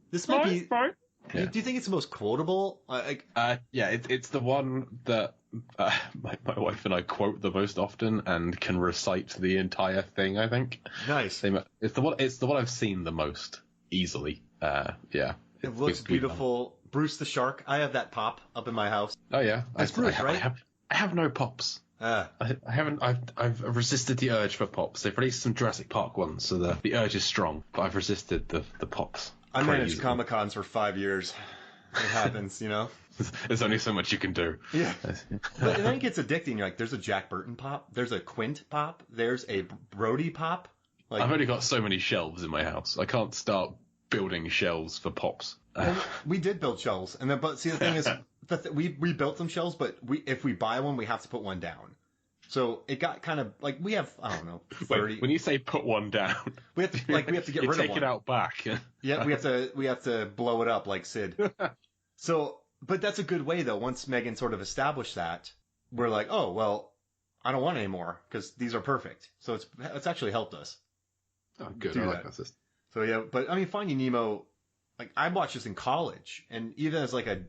This might be. Mine. Yeah. Do you think it's the most quotable? Yeah, it's the one that my wife and I quote the most often and can recite the entire thing, I think. Nice. It's the one I've seen the most easily. Yeah. It looks beautiful. Bruce the shark. I have that pop up in my house. Oh yeah, that's Bruce, right? I have no pops. I haven't. I've resisted the urge for pops. They've released some Jurassic Park ones, so the urge is strong. But I've resisted the pops. I managed Comic-Cons for 5 years. It happens, you know? There's only so much you can do. Yeah. But then it gets addicting. You're like, there's a Jack Burton pop. There's a Quint pop. There's a Brody pop. Like, I've only got so many shelves in my house. I can't start building shelves for pops. We did build shelves. But see, the thing is, we built some shelves, but if we buy one, we have to put one down. So it got kind of like, we have, I don't know, 30. Wait, when you say put one down, we have to get rid of one. Take it out back. Yeah, we have to blow it up like Sid. So, but that's a good way though. Once Megan sort of established that, we're like, oh well, I don't want any more because these are perfect. So it's actually helped us. Oh, good. I like that. So yeah, but I mean, Finding Nemo, like I watched this in college, and even as like a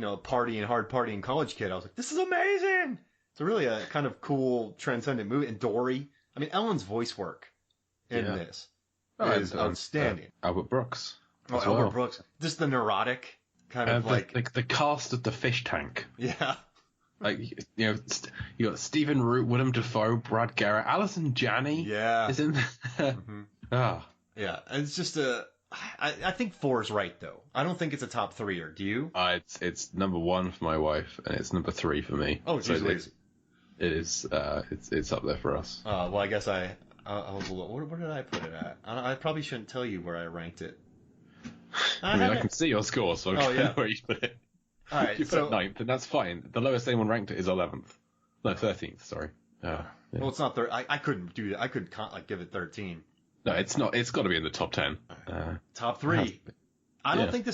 hard partying college kid, I was like, this is amazing. It's really a kind of cool, transcendent movie. And Dory, I mean, Ellen's voice work in this is outstanding. Albert Brooks. Oh, Albert Brooks. Just the neurotic kind of like the cast of the fish tank. Yeah. Like, you got Stephen Root, Willem Dafoe, Brad Garrett, Alison Janney. Yeah. Is in there. Mm-hmm. Yeah. And it's just I think 4 is right though. I don't think it's a top 3er. Do you? It's number 1 for my wife, and it's number 3 for me. Oh, geez, it is. It's up there for us. Well, I guess I was a little. Where did I put it at? I probably shouldn't tell you where I ranked it. I can see your score, so I know where you put it. All right, you put it 9th, and that's fine. The lowest anyone ranked it is 11th. No, 13th. Sorry. Yeah. Well, it's not 13. I couldn't do that. I couldn't give it 13. No, it's not. It's got to be in the top 10. Top 3. I don't think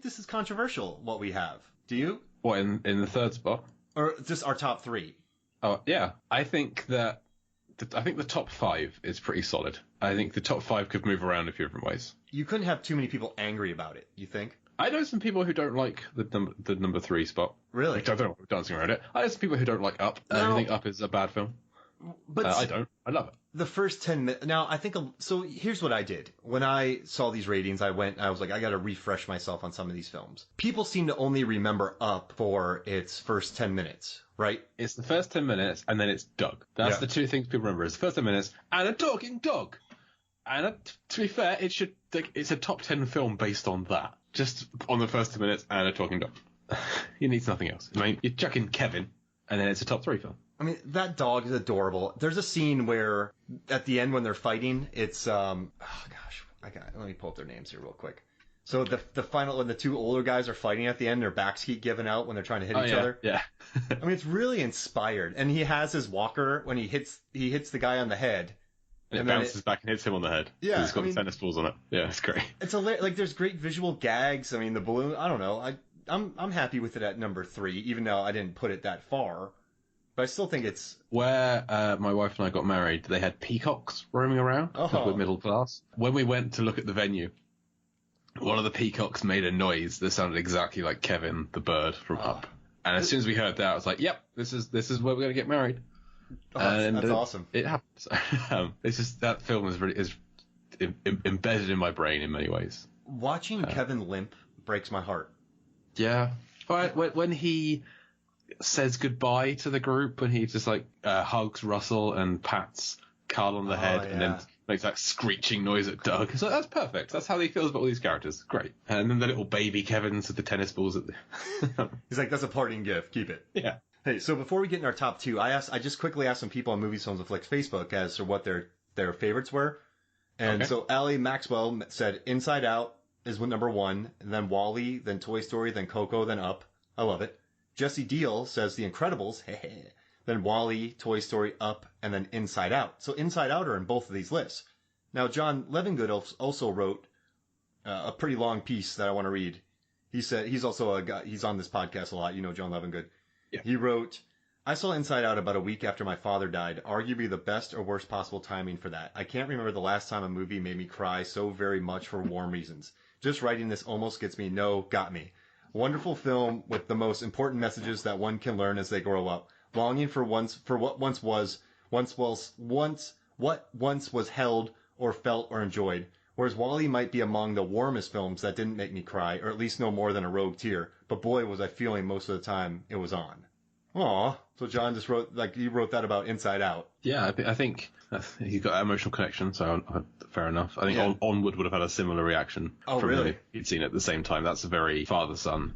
this is controversial what we have. Do you? What, in the third spot? Or just our top three? Oh yeah, I think the top five is pretty solid. I think the top five could move around a few different ways. You couldn't have too many people angry about it, you think? I know some people who don't like the number three spot. Really? I don't know, dancing around it. I know some people who don't like Up. I think Up is a bad film. But I don't. I love it. The first 10 minutes. Now, I think. So here's what I did. When I saw these ratings, I was like, I got to refresh myself on some of these films. People seem to only remember Up for its first 10 minutes, right? It's the first 10 minutes, and then it's Doug. That's the two things people remember. It's the first 10 minutes, and a talking dog. And to be fair, it's a top 10 film based on that. Just on the first 10 minutes and a talking dog. You need nothing else. I mean, you chuck in Kevin, and then it's a top 3 film. I mean, that dog is adorable. There's a scene where, at the end when they're fighting, it's, let me pull up their names here real quick. So the final, when the two older guys are fighting at the end, their backs keep giving out when they're trying to hit each other. Yeah. I mean, it's really inspired. And he has his walker when he hits the guy on the head. And it bounces back and hits him on the head. Yeah. He's got the tennis balls on it. Yeah, it's great. It's like there's great visual gags. I mean, the balloon, I don't know. I'm happy with it at number 3, even though I didn't put it that far. But I still think it's... Where my wife and I got married, they had peacocks roaming around. Oh. We're middle class. When we went to look at the venue, one of the peacocks made a noise that sounded exactly like Kevin the bird from Up. And as soon as we heard that, I was like, yep, this is where we're going to get married. That's awesome. It happens. It's just, that film is embedded in my brain in many ways. Watching Kevin limp breaks my heart. Yeah. But when he says goodbye to the group, when he just hugs Russell and pats Carl on the head and then makes that screeching noise at Doug. It's like, that's perfect. That's how he feels about all these characters. Great. And then the little baby Kevin's with the tennis balls at the... He's like, that's a parting gift. Keep it. Yeah. Hey, so before we get in our top 2, I just quickly asked some people on Movies, Films, and Flicks Facebook as to what their favorites were. And so Allie Maxwell said Inside Out is number 1, then WALL-E, then Toy Story, then Coco, then Up. I love it. Jesse Deal says The Incredibles, then WALL-E, Toy Story, Up, and then Inside Out. So Inside Out are in both of these lists. Now, John Levengood also wrote a pretty long piece that I want to read. He said he's also a guy, he's on this podcast a lot. You know John Levengood. Yeah. He wrote, I saw Inside Out about a week after my father died, arguably the best or worst possible timing for that. I can't remember the last time a movie made me cry so very much for warm reasons. Just writing this almost gets me, got me. Wonderful film with the most important messages that one can learn as they grow up. Longing for what once was held or felt or enjoyed. Whereas WALL-E might be among the warmest films that didn't make me cry, or at least no more than a rogue tear. But boy, was I feeling most of the time it was on. Aw. So John just wrote that about Inside Out. Yeah, I think he's got an emotional connection, so fair enough. I think Onward would have had a similar reaction. Oh, really? If he'd seen it at the same time. That's a very father-son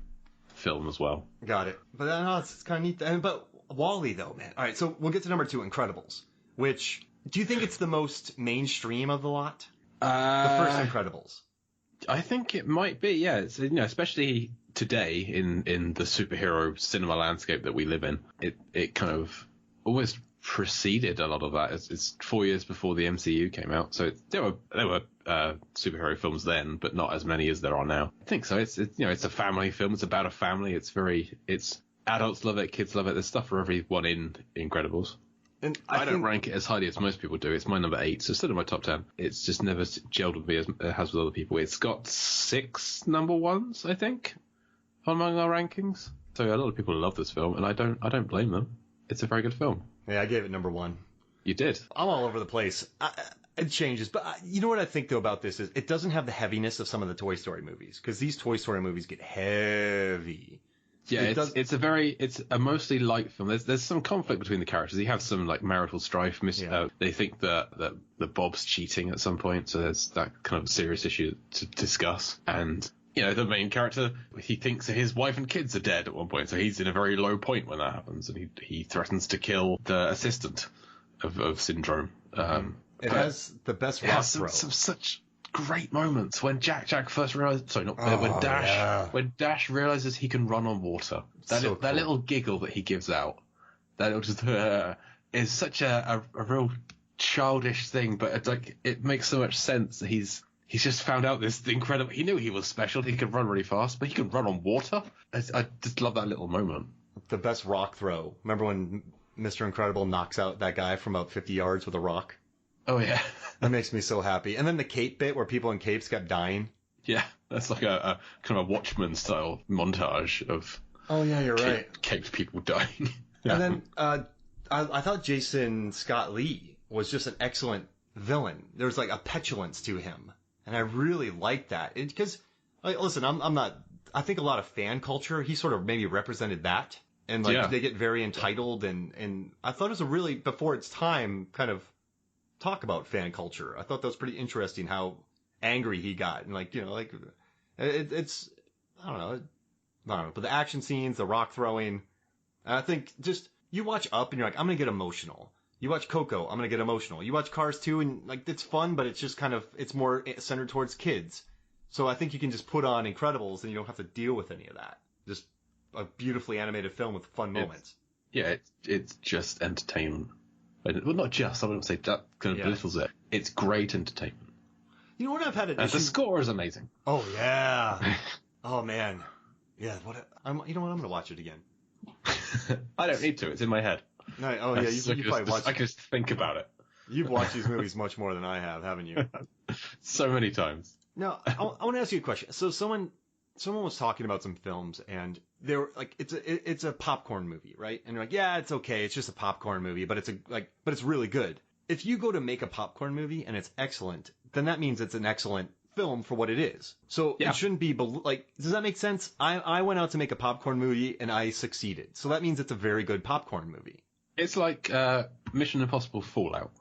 film as well. Got it. But it's kind of neat. But WALL-E, though, man. All right, so we'll get to number 2, Incredibles. Which, do you think it's the most mainstream of the lot? The first Incredibles. I think it might be, yeah. It's, especially today in the superhero cinema landscape that we live in, it kind of almost preceded a lot of that. It's 4 years before the MCU came out, so there were superhero films then, but not as many as there are now. I think so. It's a family film. It's about a family. It's adults love it, kids love it. There's stuff for everyone in Incredibles. And I don't rank it as highly as most people do. It's my number 8, so it's still in my top 10. It's just never gelled with me as it has with other people. It's got 6 number 1s, I think, among our rankings. So a lot of people love this film, and I don't blame them. It's a very good film. Yeah, I gave it number 1. You did. I'm all over the place. It changes, but you know what I think though about this is it doesn't have the heaviness of some of the Toy Story movies, because these Toy Story movies get heavy. Yeah, it's a mostly light film. There's some conflict between the characters. You have some marital strife. They think that Bob's cheating at some point, so there's that kind of serious issue to discuss. And the main character, he thinks that his wife and kids are dead at one point, so he's in a very low point when that happens, and he threatens to kill the assistant of Syndrome. It has the best rock throw. Some such great moments when Jack first realizes, when Dash realizes he can run on water. That little giggle that he gives out, that little just is such a real childish thing, but it makes so much sense that he's he's just found out this incredible. He knew he was special. He could run really fast, but he could run on water. I just love that little moment. The best rock throw. Remember when Mr. Incredible knocks out that guy from about 50 yards with a rock? Oh yeah, that makes me so happy. And then the cape bit where people in capes kept dying. Yeah, that's like a kind of a Watchmen style montage of. Oh yeah, you're right. Caped people dying. Yeah. And then I thought Jason Scott Lee was just an excellent villain. There was like a petulance to him, and I really liked that. Because, listen, I'm not. I think a lot of fan culture, he sort of maybe represented that, and like they get very entitled, and I thought it was a really before its time kind of talk about fan culture. I thought that was pretty interesting how angry he got, and like it's I don't know, but the action scenes, the rock throwing, I think just you watch Up and you're like, I'm gonna get emotional. You watch Coco, I'm gonna get emotional. You watch Cars 2 and like it's fun, but it's just kind of it's more centered towards kids. So I think you can just put on Incredibles and you don't have to deal with any of that. Just a beautifully animated film with fun moments. It's just entertainment. Well, not just. I wouldn't say that kind of belittles it. It's great entertainment. You know what I've had an and issue. The score is amazing. Oh yeah. Oh man. Yeah. You know what? I'm gonna watch it again. I don't need to. It's in my head. No, you probably watch. I can just think about it. You've watched these movies much more than I have, haven't you? So many times. Now, I want to ask you a question. So someone was talking about some films, and they were like, it's a popcorn movie, right? And you're like, yeah, it's okay. It's just a popcorn movie, but it's really good. If you go to make a popcorn movie and it's excellent, then that means it's an excellent film for what it is. So it shouldn't be like, does that make sense? I went out to make a popcorn movie and I succeeded. So that means it's a very good popcorn movie. It's like Mission Impossible Fallout.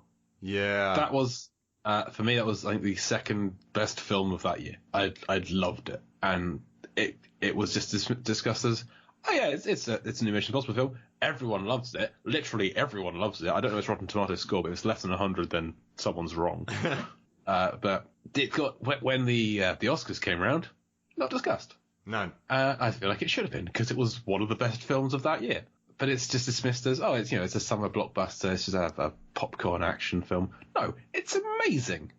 Yeah. That was, for me, that was I think the second best film of that year. I loved it. And it was just discussed as, oh yeah, it's a new Mission Impossible film. Everyone loves it. Literally everyone loves it. I don't know its Rotten Tomatoes score, but if it's less than 100, then someone's wrong. But it got, when the Oscars came around, not discussed. None. I feel like it should have been, because it was one of the best films of that year. But it's just dismissed as, oh, it's a summer blockbuster. It's just a popcorn action film. No, it's amazing.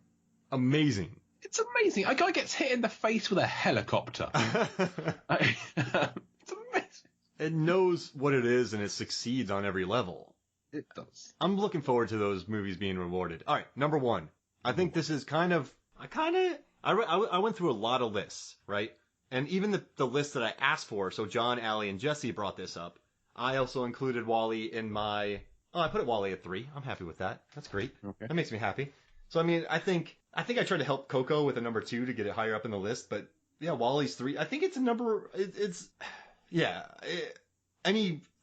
Amazing. It's amazing. A guy gets hit in the face with a helicopter. It's amazing. It knows what it is and it succeeds on every level. It does. I'm looking forward to those movies being rewarded. All right, number one. I think this is I went through a lot of lists, right? And even the list that I asked for, so John, Allie, and Jesse brought this up. I also included WALL-E in my... Oh, I put it WALL-E at 3. I'm happy with that. That's great. Okay. That makes me happy. So, I mean, I think I tried to help Coco with a number 2 to get it higher up in the list, but yeah, WALL-E's 3. I think it's a number...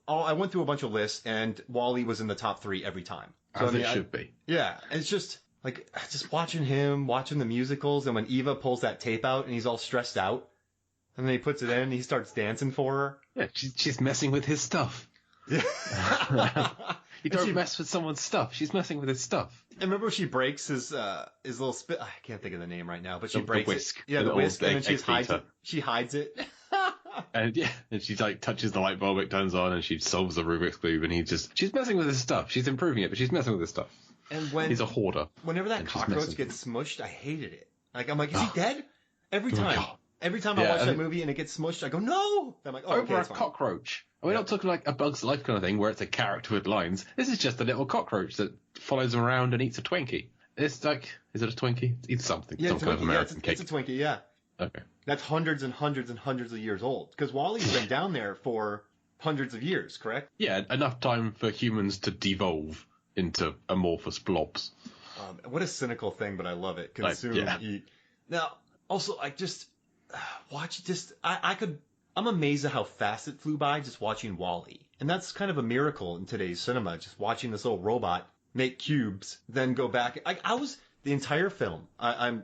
I went through a bunch of lists, and WALL-E was in the top 3 every time. So, As it should be. Yeah, it's just... Like, just watching the musicals, and when Eva pulls that tape out, and he's all stressed out, and then he puts it in, and he starts dancing for her. Yeah, she's messing with his stuff. Yeah. You don't mess with someone's stuff. She's messing with his stuff. And remember she breaks his little spit. I can't think of the name right now, but she breaks the whisk. it. Yeah, the whisk, and then she hides it. And she like touches the light bulb, it turns on, and she solves the Rubik's Cube, and she's messing with his stuff. She's improving it, but she's messing with his stuff. And he's a hoarder. Whenever that cockroach gets smushed, I hated it. Like, I'm like, is he dead? Every time. Every time I watch that movie and it gets smushed, I go, no! I'm like, oh, over a cockroach. We're not talking like a Bug's Life kind of thing where it's a character with lines. This is just a little cockroach that follows him around and eats a Twinkie. It's like, is it a Twinkie? It eats something. Yeah, some kind of American cake. It's a Twinkie, yeah. Okay. That's hundreds and hundreds and hundreds of years old. Because WALL-E's been down there for hundreds of years, correct? Yeah, enough time for humans to devolve into amorphous blobs. What a cynical thing, but I love it. Consume, eat. Now, also, I just watch just I'm amazed at how fast it flew by just watching WALL-E. And that's kind of a miracle in today's cinema, just watching this little robot make cubes, then go back. I was the entire film. I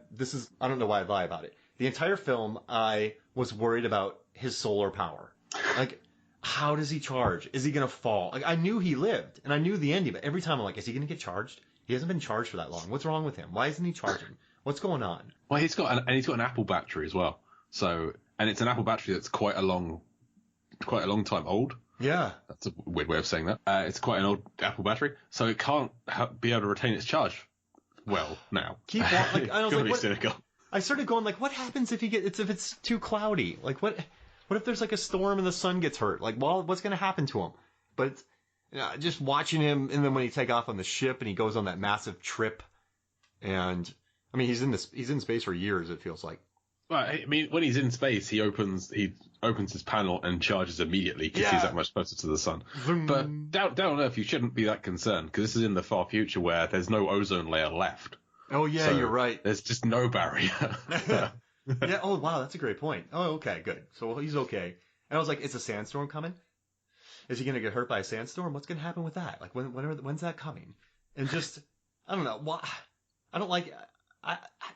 don't know why I lie about it. The entire film, I was worried about his solar power. Like, how does he charge? Is he gonna fall? Like, I knew he lived, and I knew the ending, but every time I'm like, is he gonna get charged? He hasn't been charged for that long. What's wrong with him? Why isn't he charging? What's going on? Well, he's got an Apple battery as well. So, and it's an Apple battery that's quite a long time old. Yeah. That's a weird way of saying that. It's quite an old Apple battery, so it can't be able to retain its charge well now. I was like, cynical. I started going like, what happens if if it's too cloudy? Like, what if there's like a storm and the sun gets hurt? Like, well, what's gonna happen to him? But just watching him, and then when he take off on the ship and he goes on that massive trip, and I mean, he's in space for years. It feels like. Well, I mean, when he's in space, he opens his panel and charges immediately because he's that much closer to the sun. Vroom. But down on Earth, you shouldn't be that concerned because this is in the far future where there's no ozone layer left. Oh yeah, so you're right. There's just no barrier. Yeah. Oh wow, that's a great point. Oh okay, good. So he's okay. And I was like, is a sandstorm coming? Is he gonna get hurt by a sandstorm? What's gonna happen with that? Like when's that coming? And just I don't know. Why I don't like.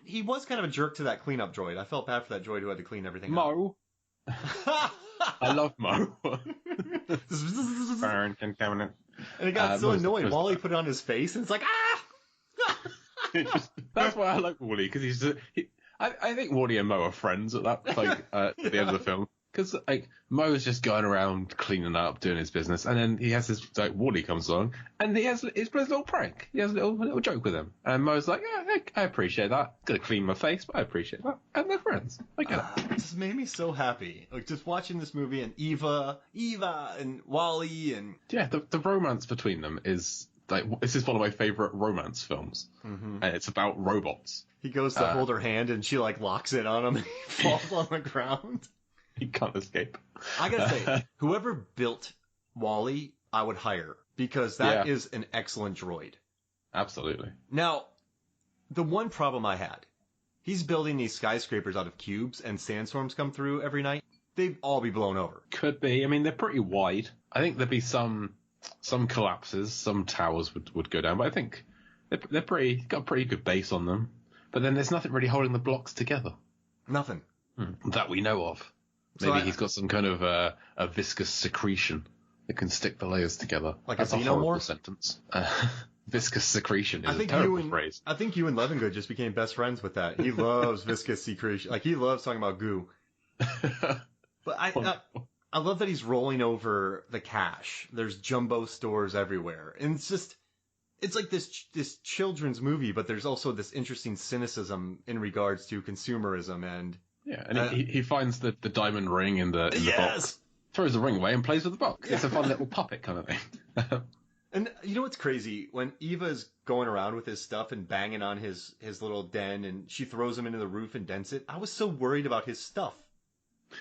He was kind of a jerk to that cleanup droid. I felt bad for that droid who had to clean everything up. Mo. I love Mo. Burn, contaminant. And it got so annoying. Wally put it on his face, and it's like, ah! That's why I like Wally, because I think Wally and Mo are friends at that at the end of the film. Because like Mo's just going around cleaning up, doing his business, and then he has this Wally comes along, and he plays a little prank. He has a little joke with him, and Mo's like, yeah, I appreciate that. I'm gonna clean my face, but I appreciate that. And they're friends. I get it. It just made me so happy, like just watching this movie and Eva, and Wally, and yeah, the romance between them is like this is one of my favorite romance films, and it's about robots. He goes to hold her hand, and she like locks it on him, and he falls on the ground. He can't escape. I gotta say, whoever built Wally, I would hire, because that is an excellent droid. Absolutely. Now, the one problem I had, he's building these skyscrapers out of cubes, and sandstorms come through every night. They'd all be blown over. Could be. I mean, they're pretty wide. I think there'd be some collapses, some towers would go down, but I think they're got a pretty good base on them. But then there's nothing really holding the blocks together. Nothing. That we know of. Maybe he's got some kind of a viscous secretion that can stick the layers together. Like that's a horrible xenomorph? Sentence. Viscous secretion is a terrible phrase. I think you and Levingood just became best friends with that. He loves viscous secretion. Like, he loves talking about goo. But I love that he's rolling over the cash. There's jumbo stores everywhere. And it's like this children's movie, but there's also this interesting cynicism in regards to consumerism and... Yeah, and he finds the diamond ring in the box, throws the ring away and plays with the box. It's a fun little puppet kind of thing. And you know what's crazy? When Eva's going around with his stuff and banging on his little den, and she throws him into the roof and dents it, I was so worried about his stuff.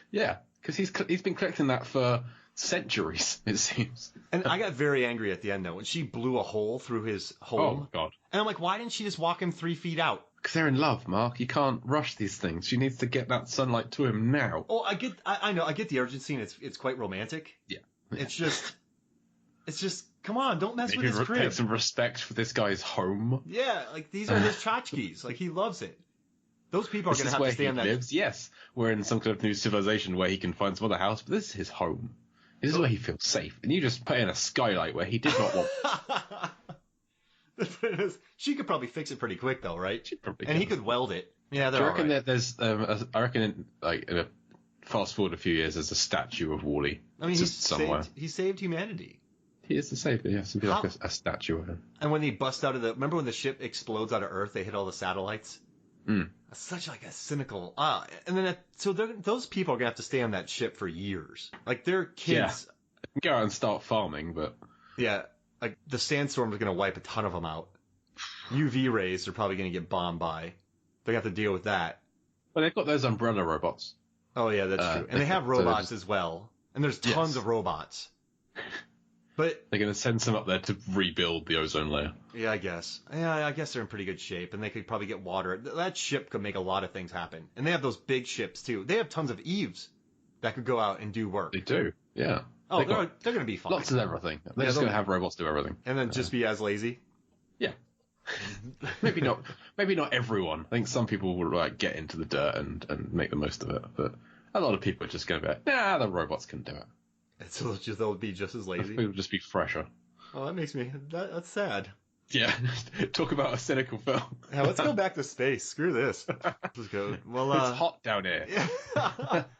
Yeah, because he's been collecting that for centuries, it seems. And I got very angry at the end, though, when she blew a hole through his home. Oh, God. And I'm like, why didn't she just walk him 3 feet out? Because they're in love, Mark. You can't rush these things. She needs to get that sunlight to him now. Oh, I know, I get the urgency, and it's quite romantic. Yeah. It's just, come on, don't mess with his crib. Take some respect for this guy's home. Yeah, like, these are his tchotchkes. Like, he loves it. Those people are going to have to stay on that. Lives. Yes, we're in some kind of new civilization where he can find some other house, but this is his home. This is where he feels safe. And you just put in a skylight where he did not want. She could probably fix it pretty quick, though, right? She probably and he could weld it. Yeah, Do you reckon that there's? I reckon, in a fast forward a few years, there's a statue of Wally. I mean, he saved humanity. He is the savior. Yeah, something like a statue of him. And when he busts out of remember when the ship explodes out of Earth, they hit all the satellites. That's such like a cynical. And then those people are gonna have to stay on that ship for years. Like, their kids. Yeah. Go out and start farming, but yeah. Like, the sandstorm is going to wipe a ton of them out. UV rays are probably going to get bombed by. They have to deal with that. Well, they've got those umbrella robots. Oh, yeah, that's true. And they have robots as well. And there's tons of robots. But they're going to send some up there to rebuild the ozone layer. Yeah, I guess. Yeah, I guess they're in pretty good shape. And they could probably get water. That ship could make a lot of things happen. And they have those big ships, too. They have tons of eaves that could go out and do work. They do, yeah. Oh, they're going to be fine. Lots of everything. They're just going to have robots do everything. And then just be as lazy? Yeah. Maybe not everyone. I think some people will get into the dirt and make the most of it. But a lot of people are just going to be like, nah, the robots can do it. And so they'll be just as lazy? People will just be fresher. Oh, that makes me... That's sad. Yeah. Talk about a cynical film. Yeah, let's go back to space. Screw this. Let's go. Well, it's hot down here.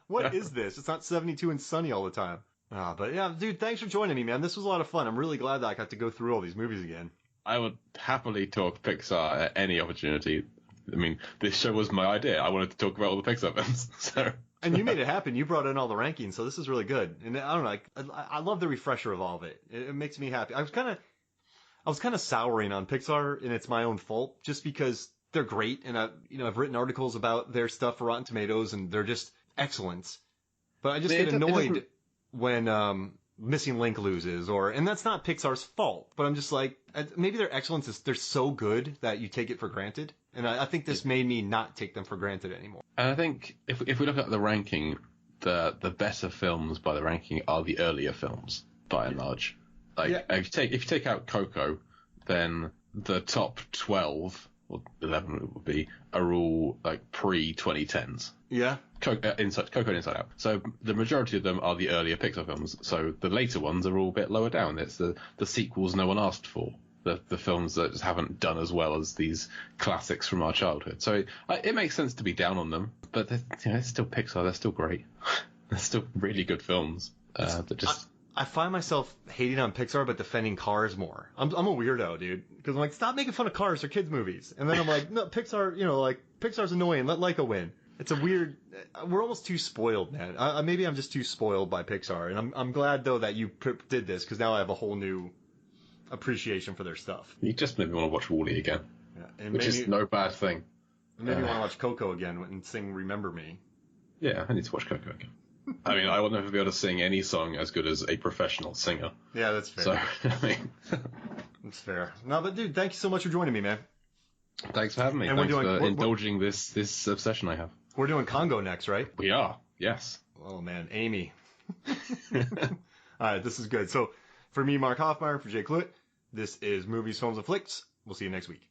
What is this? It's not 72 and sunny all the time. But yeah, dude, thanks for joining me, man. This was a lot of fun. I'm really glad that I got to go through all these movies again. I would happily talk Pixar at any opportunity. I mean, this show was my idea. I wanted to talk about all the Pixar films. So. And you made it happen. You brought in all the rankings, so this is really good. And I don't know, I love the refresher of all of it. It makes me happy. I was kind of souring on Pixar, and it's my own fault, just because they're great, and I've written articles about their stuff for Rotten Tomatoes, and they're just excellent. But I just get annoyed when Missing Link loses, and that's not Pixar's fault. But I'm just like, maybe their excellence is they're so good that you take it for granted, and I think this made me not take them for granted anymore. And I think if we look at the ranking, the better films by the ranking are the earlier films by and large. Like if you take out Coco, then the top 12 or 11 it would be are all like pre-2010s. Yeah. Coco and Inside Out. So the majority of them are the earlier Pixar films. So the later ones are all a bit lower down. It's the sequels no one asked for. The films that just haven't done as well as these classics from our childhood. So it makes sense to be down on them, but it's still Pixar. They're still great. They're still really good films. I find myself hating on Pixar, but defending Cars more. I'm a weirdo, dude. Because I'm like, stop making fun of Cars. They're kids' movies. And then I'm like, no, Pixar, Pixar's annoying. Let Laika win. It's a weird. We're almost too spoiled, man. Maybe I'm just too spoiled by Pixar. And I'm glad, though, that you did this, because now I have a whole new appreciation for their stuff. You just made me want to watch WALL-E again. Yeah, which is no bad thing. Maybe you want to watch Coco again and sing Remember Me. Yeah, I need to watch Coco again. I mean, I will never be able to sing any song as good as a professional singer. Yeah, that's fair. So, I mean... That's fair. No, but dude, thank you so much for joining me, man. Thanks for having me. And thanks for indulging this obsession I have. We're doing Congo next, right? We are, yes. Oh, man, Amy. All right, this is good. So, for me, Mark Hoffmeyer, for Jay Cluitt, this is Movies, Films, and Flicks. We'll see you next week.